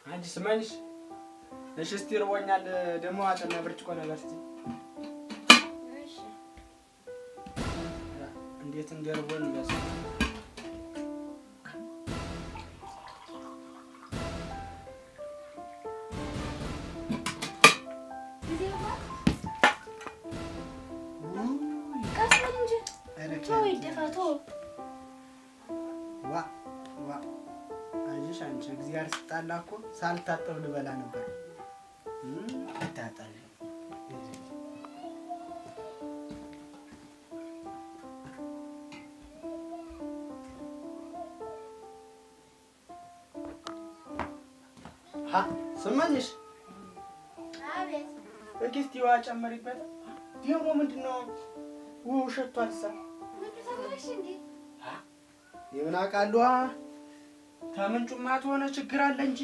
አንቺ ስመኝሽ። እሺ እስቲ ርቦኛል። ደግሞ አጠና ብርጭቆ ነገር እስቲ። እሺ እንዴት እንደርቦን በስ እግዚአብሔር ስጣላ እኮ ሳልታጠብ ልበላ ነበር። ታጠብ ስመኝሽ። አቤት። እስኪ ውሃ ጨምሪበት። ደግሞ ምንድነው ውሸቷል? የምን አውቃለሁ። ከምንጩማ ተሆነ ችግር አለ እንጂ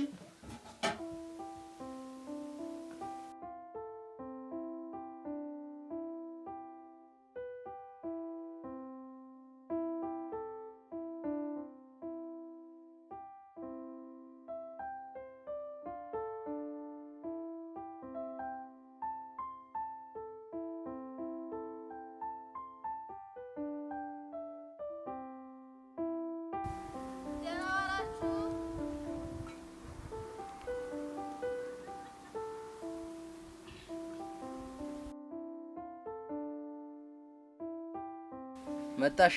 መጣሽ?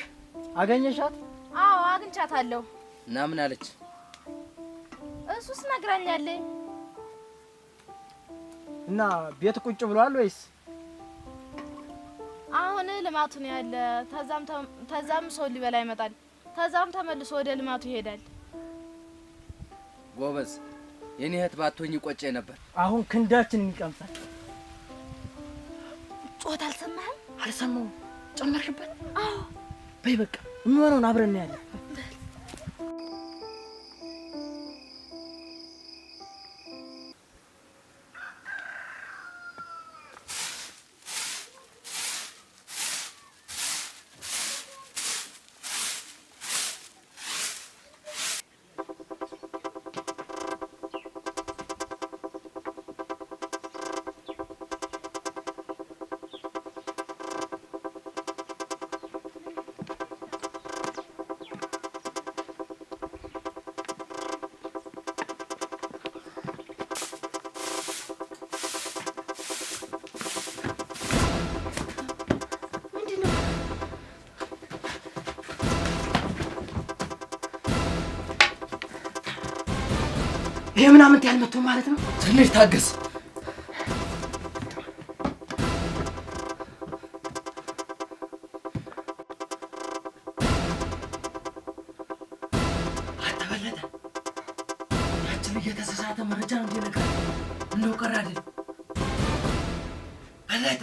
አገኘሻት? አዎ አግኝቻታለሁ። እና ምን አለች? እሱስ ነግራኛለች። እና ቤት ቁጭ ብሏል ወይስ? አሁን ልማቱ ነው ያለ። ተዛም ሰው ሊበላ ይመጣል። ተዛም ተመልሶ ወደ ልማቱ ይሄዳል። ጎበዝ። የኔ እህት ባትሆኚ ቆጨኝ ነበር። አሁን ክንዳችንን ይቀምሳል። ጮት አልሰማህም? አልሰማሁም። ጨመርሽበት? አዎ። በይ በቃ የሚሆነውን አብረን እናያለን። ይሄ ምናምን ያልመጣው ማለት ነው። ትንሽ ታገስ። አተበለጠ ያችን እየተሳሳተ መረጃ ነው እንዲነገር እንደው ቀር አይደል? በለጠ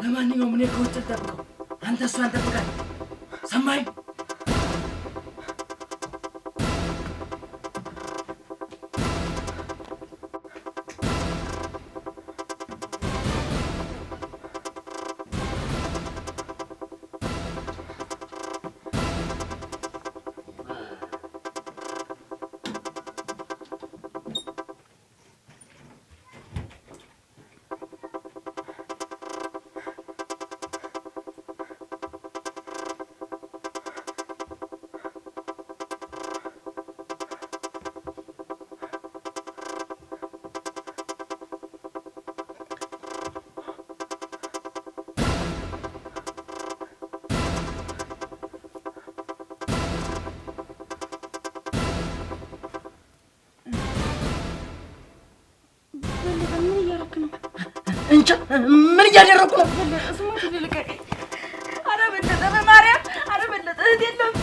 ለማንኛውም እኔ ከውጭ ልጠብቀው፣ አንተ እሷን ጠብቃት። ሰማኝ? እንጃ ምን እያደረኩ ነው? ስሙት ልልቀቅ። ኧረ በለጠ በማርያም፣ ኧረ በለጠ እህት የለም።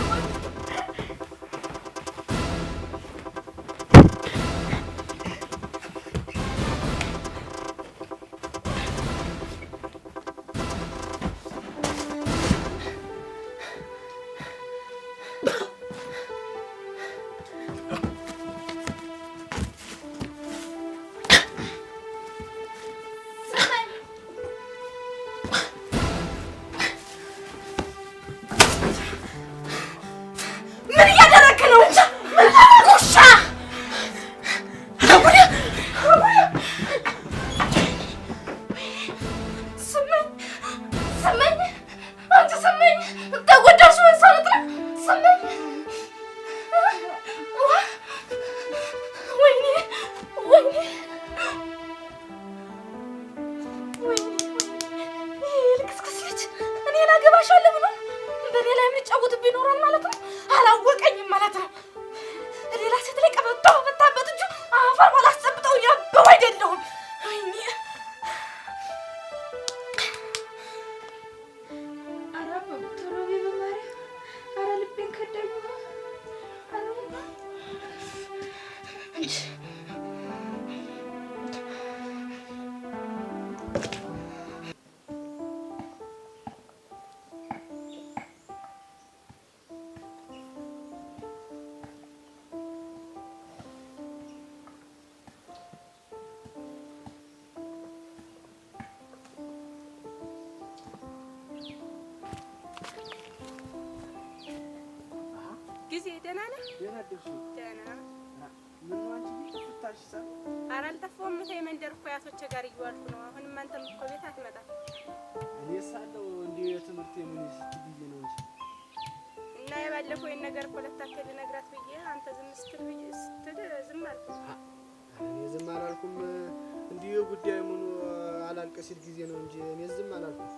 ጊዜ ደህና ነህ? ደህና አደርሽ? ደህና። ምን ነው አንቺ ፍታሽ ሰው? ኧረ አልጠፋሁም። ተይ መንደር እኮ አያቶቼ ጋር እየዋልኩ ነው። አሁንም አንተም እኮ ቤት አትመጣም። እኔ ሳለሁ እንዲሁ የትምህርት የምን ስትይ ነው እንጂ እና የባለፈው ይሄን ነገር እኮ ለታከል ነግራት ብዬ አንተ ዝም ስትል ዝም አልኩ። እኔ ዝም አላልኩም። እንዲሁ ጉዳይ ምኑ አላልቅ ሲል ጊዜ ነው እንጂ እኔ ዝም አላልኩም።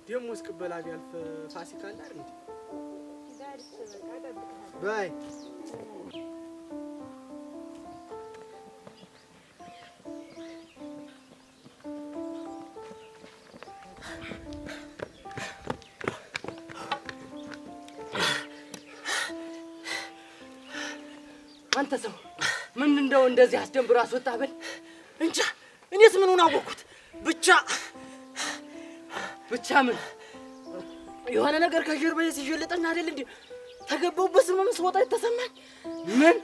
ደሞስ ቅበላ ቢያልፍ ፋሲካ አለ አይደል? ዳርስ በቃ እጠብቅሃለሁ። ባይ አንተ ሰው ምን እንደው እንደዚህ አስደንብሮ አስወጣ በል እንጃ። እኔስ ምኑን አወቅኩት? ብቻ ምን የሆነ ነገር ከጀርባዬ ሲጀለጠኝ አይደል እንዴ ተገባሁበት ስመምስ ወጣ የተሰማኝ። ምን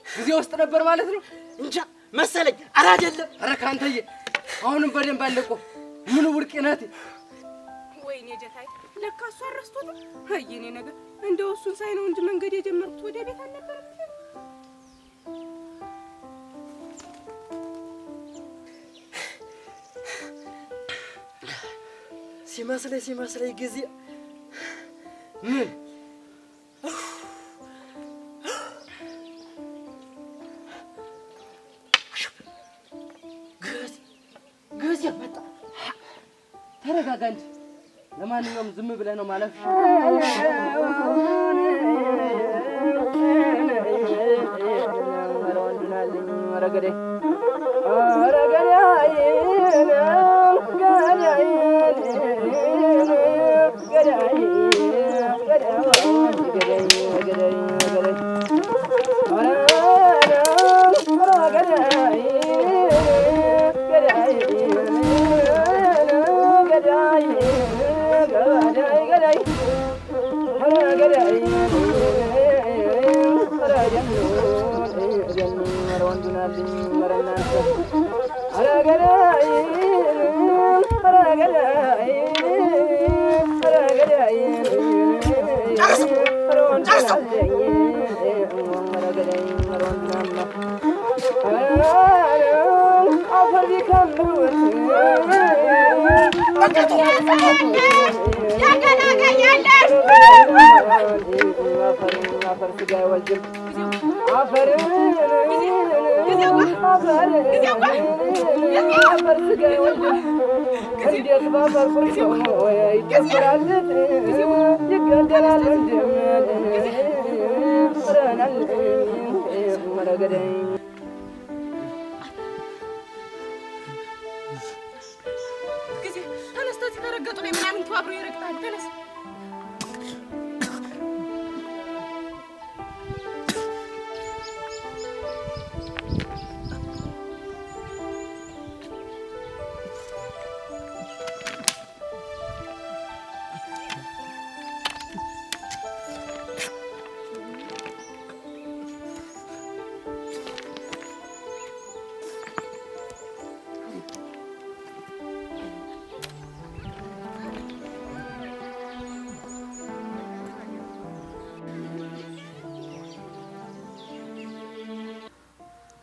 ጊዜ ውስጥ ነበር ማለት ነው? እንጃ መሰለኝ። ኧረ አይደለም። ኧረ ካንተዬ አሁንም በደንብ አለቆ ምን ውርቅ ናት? ወይኔ ጀታይ ለካ እሱ አረስቶት። አይ የኔ ነገር እንደው እሱን ሳይ ነው እንጂ መንገድ የጀመርኩት ወደ ቤት አልነበረም። ሲመስለኝ ጊዜ ምን ጊዜ መጣ። ተረጋጋ እንጂ ለማንኛውም ዝም ብለህ ነው ማለት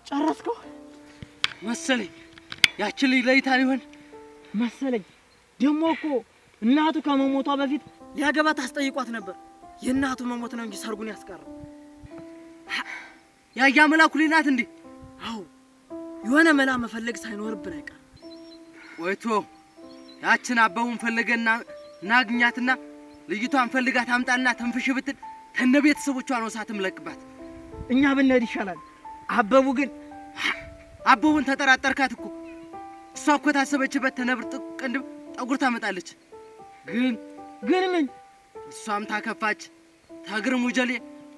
ጨረስከው መሰለኝ። ያችን ልጅ ለይታን ይሆን መሰለኝ። ደግሞ እኮ እናቱ ከመሞቷ በፊት ሊያገባት አስጠይቋት ነበር። የእናቱ መሞት ነው እንጂ ሰርጉን ያስቀረው። ያያ መላኩ ልጅ ናት እንዴ? አዎ፣ የሆነ መላ መፈለግ ሳይኖርብን አይቀርም። ወይቶ ያችን አበቡን ፈልገና ናግኛትና ልጅቷን ፈልጋት አምጣልና ተንፍሽ ብትል ከነ ቤተሰቦቿ ነው ሳትምለቅባት። እኛ ብንሄድ ይሻላል። አበቡ ግን አበቡን ተጠራጠርካት እኮ። እሷ እኮ ታሰበችበት ተነብር ቅንድብ ጠጉር ታመጣለች። ግን ምን እሷም ታከፋች ታግርሙ ጀሌ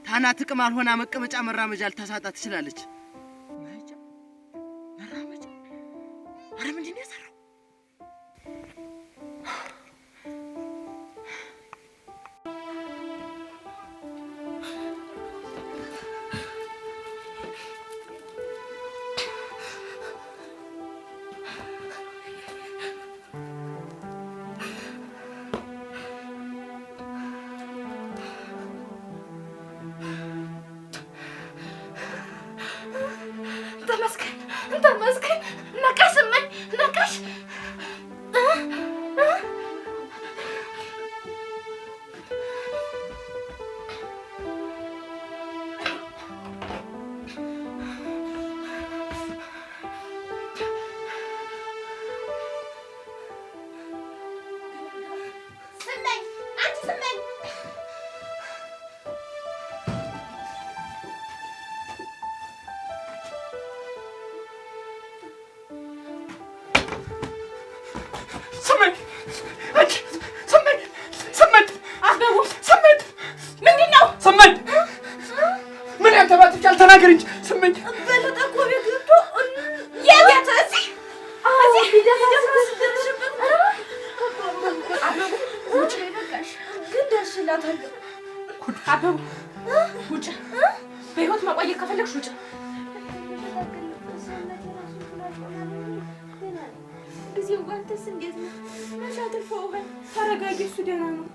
ታና ጥቅም አልሆና መቀመጫ መራመጃ ልታሳጣ ትችላለች። መራመጃ አረ ምንድን ነው የሰራው? ተመስገን ነቃሽ ስመኝ ነቃሽ ተናገር እንጂ ስመኝ በለጠ እኮ ቤት ገብቶ የቤት እዚህ ቢደፋስ ደርሽበት ውጭ ላይ በቃሽ ግን ደርሽላታለሁ። አበቡ ውጭ፣ በህይወት መቆየት ከፈለግሽ ውጭ። ጊዜው አንተስ እንዴት ነው? መሻትል ፈውሃል። ተረጋጊ፣ እሱ ደህና ነው።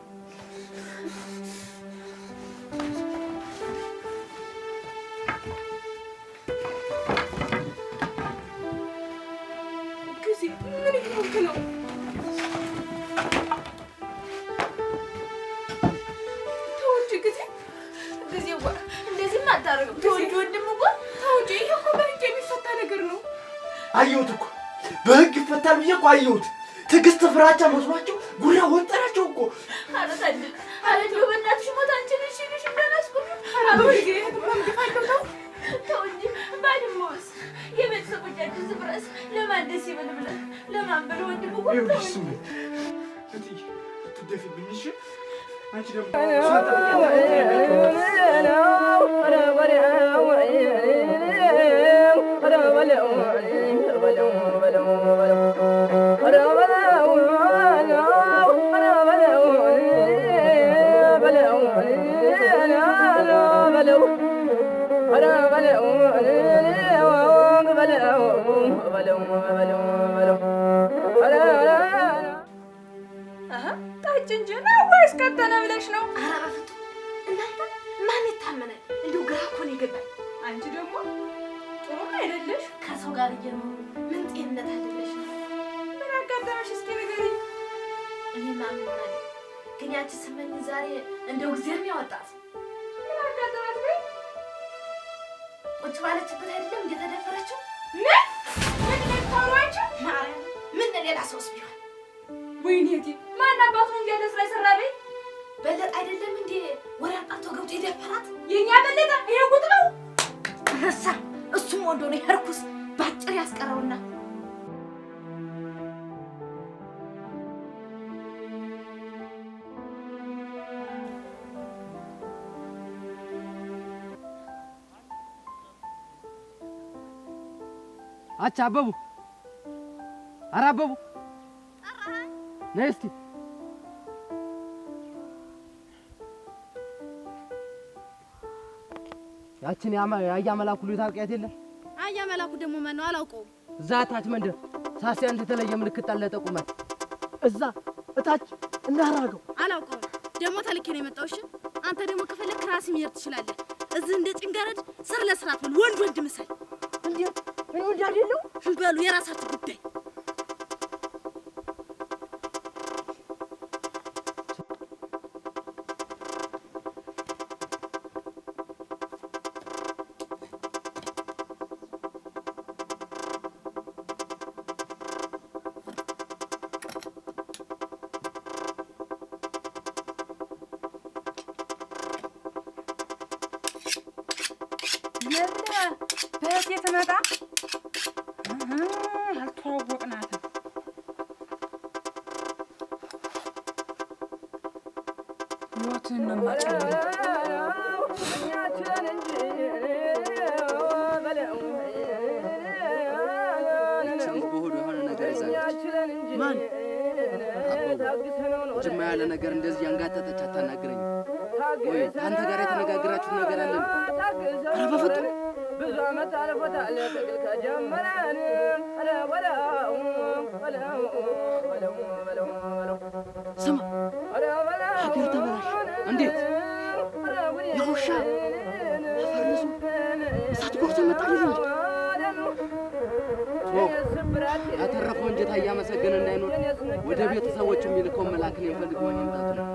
ምን እየሆንክ ነው? ተው እንጂ ጊዜዋ እንደዚህማ አታደርግም። ተው እንጂ ወንድም እኮ ተው እንጂ። ይሄ እኮ በህግ የሚፈታ ነገር ነው። አየሁት እኮ በህግ ይፈታል ብዬ እኮ አየሁት። ትዕግስት ፍራቻ መስሏቸው ጉራ ወጠራቸው እኮ። ኧረ ታድል እንደው በእናትሽ ሞት አንቺን እሺ ልሽ እንዳላስቆም። ተው እንጂ ባድሞስ የቤተሰቦቻችን ዝብረስ ለማን ደስ ይበል ብለህ ለማን ብለህ ወንድም እኮ ይኸውልሽ ስሜ እትዬ ትደፊብኝ እሺ። አንቺ ደግሞ ጠጭ እንጂ ነው ወይስ ቀጠነ ብለሽ ነው? ኧረ በፍቱ እናንተ ማን ይታመናል? እንዲሁ ግራ እኮ ነው የገባኝ። አንቺ ደግሞ ጥሩ አይደለሽ። ከሰው ጋር እየኖሩ ምን ጤንነት አይደለሽ ነው? ምን አጋጠመሽ እስኪ ንገሪኝ። እኔማ ምን ሆናለሁ ግን ያቺ ስመኝ ዛሬ እንደው እግዚአብሔር ያወጣት። ምን አጋጠማት በይ? ቁጭ ባለችበት አይደለም እንደተደፈረችው። ምን ለታውራች? ማርያም ምን ሌላ ሰውስ ቢሆን ወይኔ እቴ ማን አባቱ እንዲያለ ስራ ይሰራ በይ? በለጠ አይደለም እንዴ ወደ አጣቶ ገብቶ የደፈራት? የኛ በለጠ ይሄ ጉድ ነው። ረሳ እሱም ወንዶ ነው የርኩስ ባጭር ያስቀረውና አቻ አበቡ፣ ኧረ አበቡ ነይ እስኪ። ያችን ያያ መላኩ ልጅ ታውቂያት የለ? አያ መላኩ ደግሞ ማን ነው? አላውቀውም። እዛ ታች መንደር ሳሲያንት የተለየ ምልክት ጣለጠ ቁመት እዛ እታች እናራገው አላውቀውም። ደግሞ ተልኬ ነው የመጣው። እሺ አንተ ደግሞ ከፈለክ ራስህ መሄድ ትችላለህ። እዚህ እንደ ጭንጋረድ ስር ለስራት ብል ወንድ ምሰል እንዴ እኔ ወንድ አይደለሁ? በሉ የራሳችሁ ጉዳይ። በእቴ ትመጣ አልተዋወቅናትም። ሕይወትህን ነው የማጨልመው። በሆዱ የሆነ ነገር ይዛለች። ማን አበቡ ጅማ ያለ ነገር እንደዚህ ያንጋጠጠች አታናግረኝም ወይ? አንተ ጋር የተነጋገራችሁት ነገር አለ? ኧረ በፍጡር ብዙ ዓመት አልፎታል ትግል ከጀመረን። ስማ ሀገር ተበላሽ። እንዴት? የውሻ አፈርሱ እሳት ጎርቶ መጣ ይል እንጂ ያተረፈው እንጀታ እያመሰገነ እንዳይኖር ወደ ቤተሰቦች የሚልከው መላክን የሚፈልግ ሆነ ይምጣት ነው።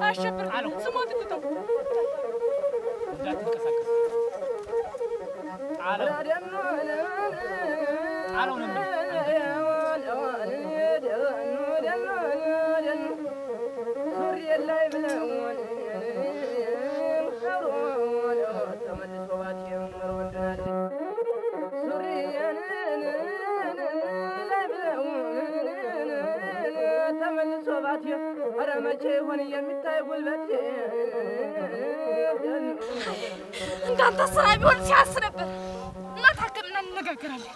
አሸብር ስሞት ትተው እንዳትንቀሳቀስ አለው ነው መቼ ሆነ የሚታይ ጉልበት እንዳንተ ስራ ቢሆን ሲያስ ነበር እና ታከምና እንነጋገራለን።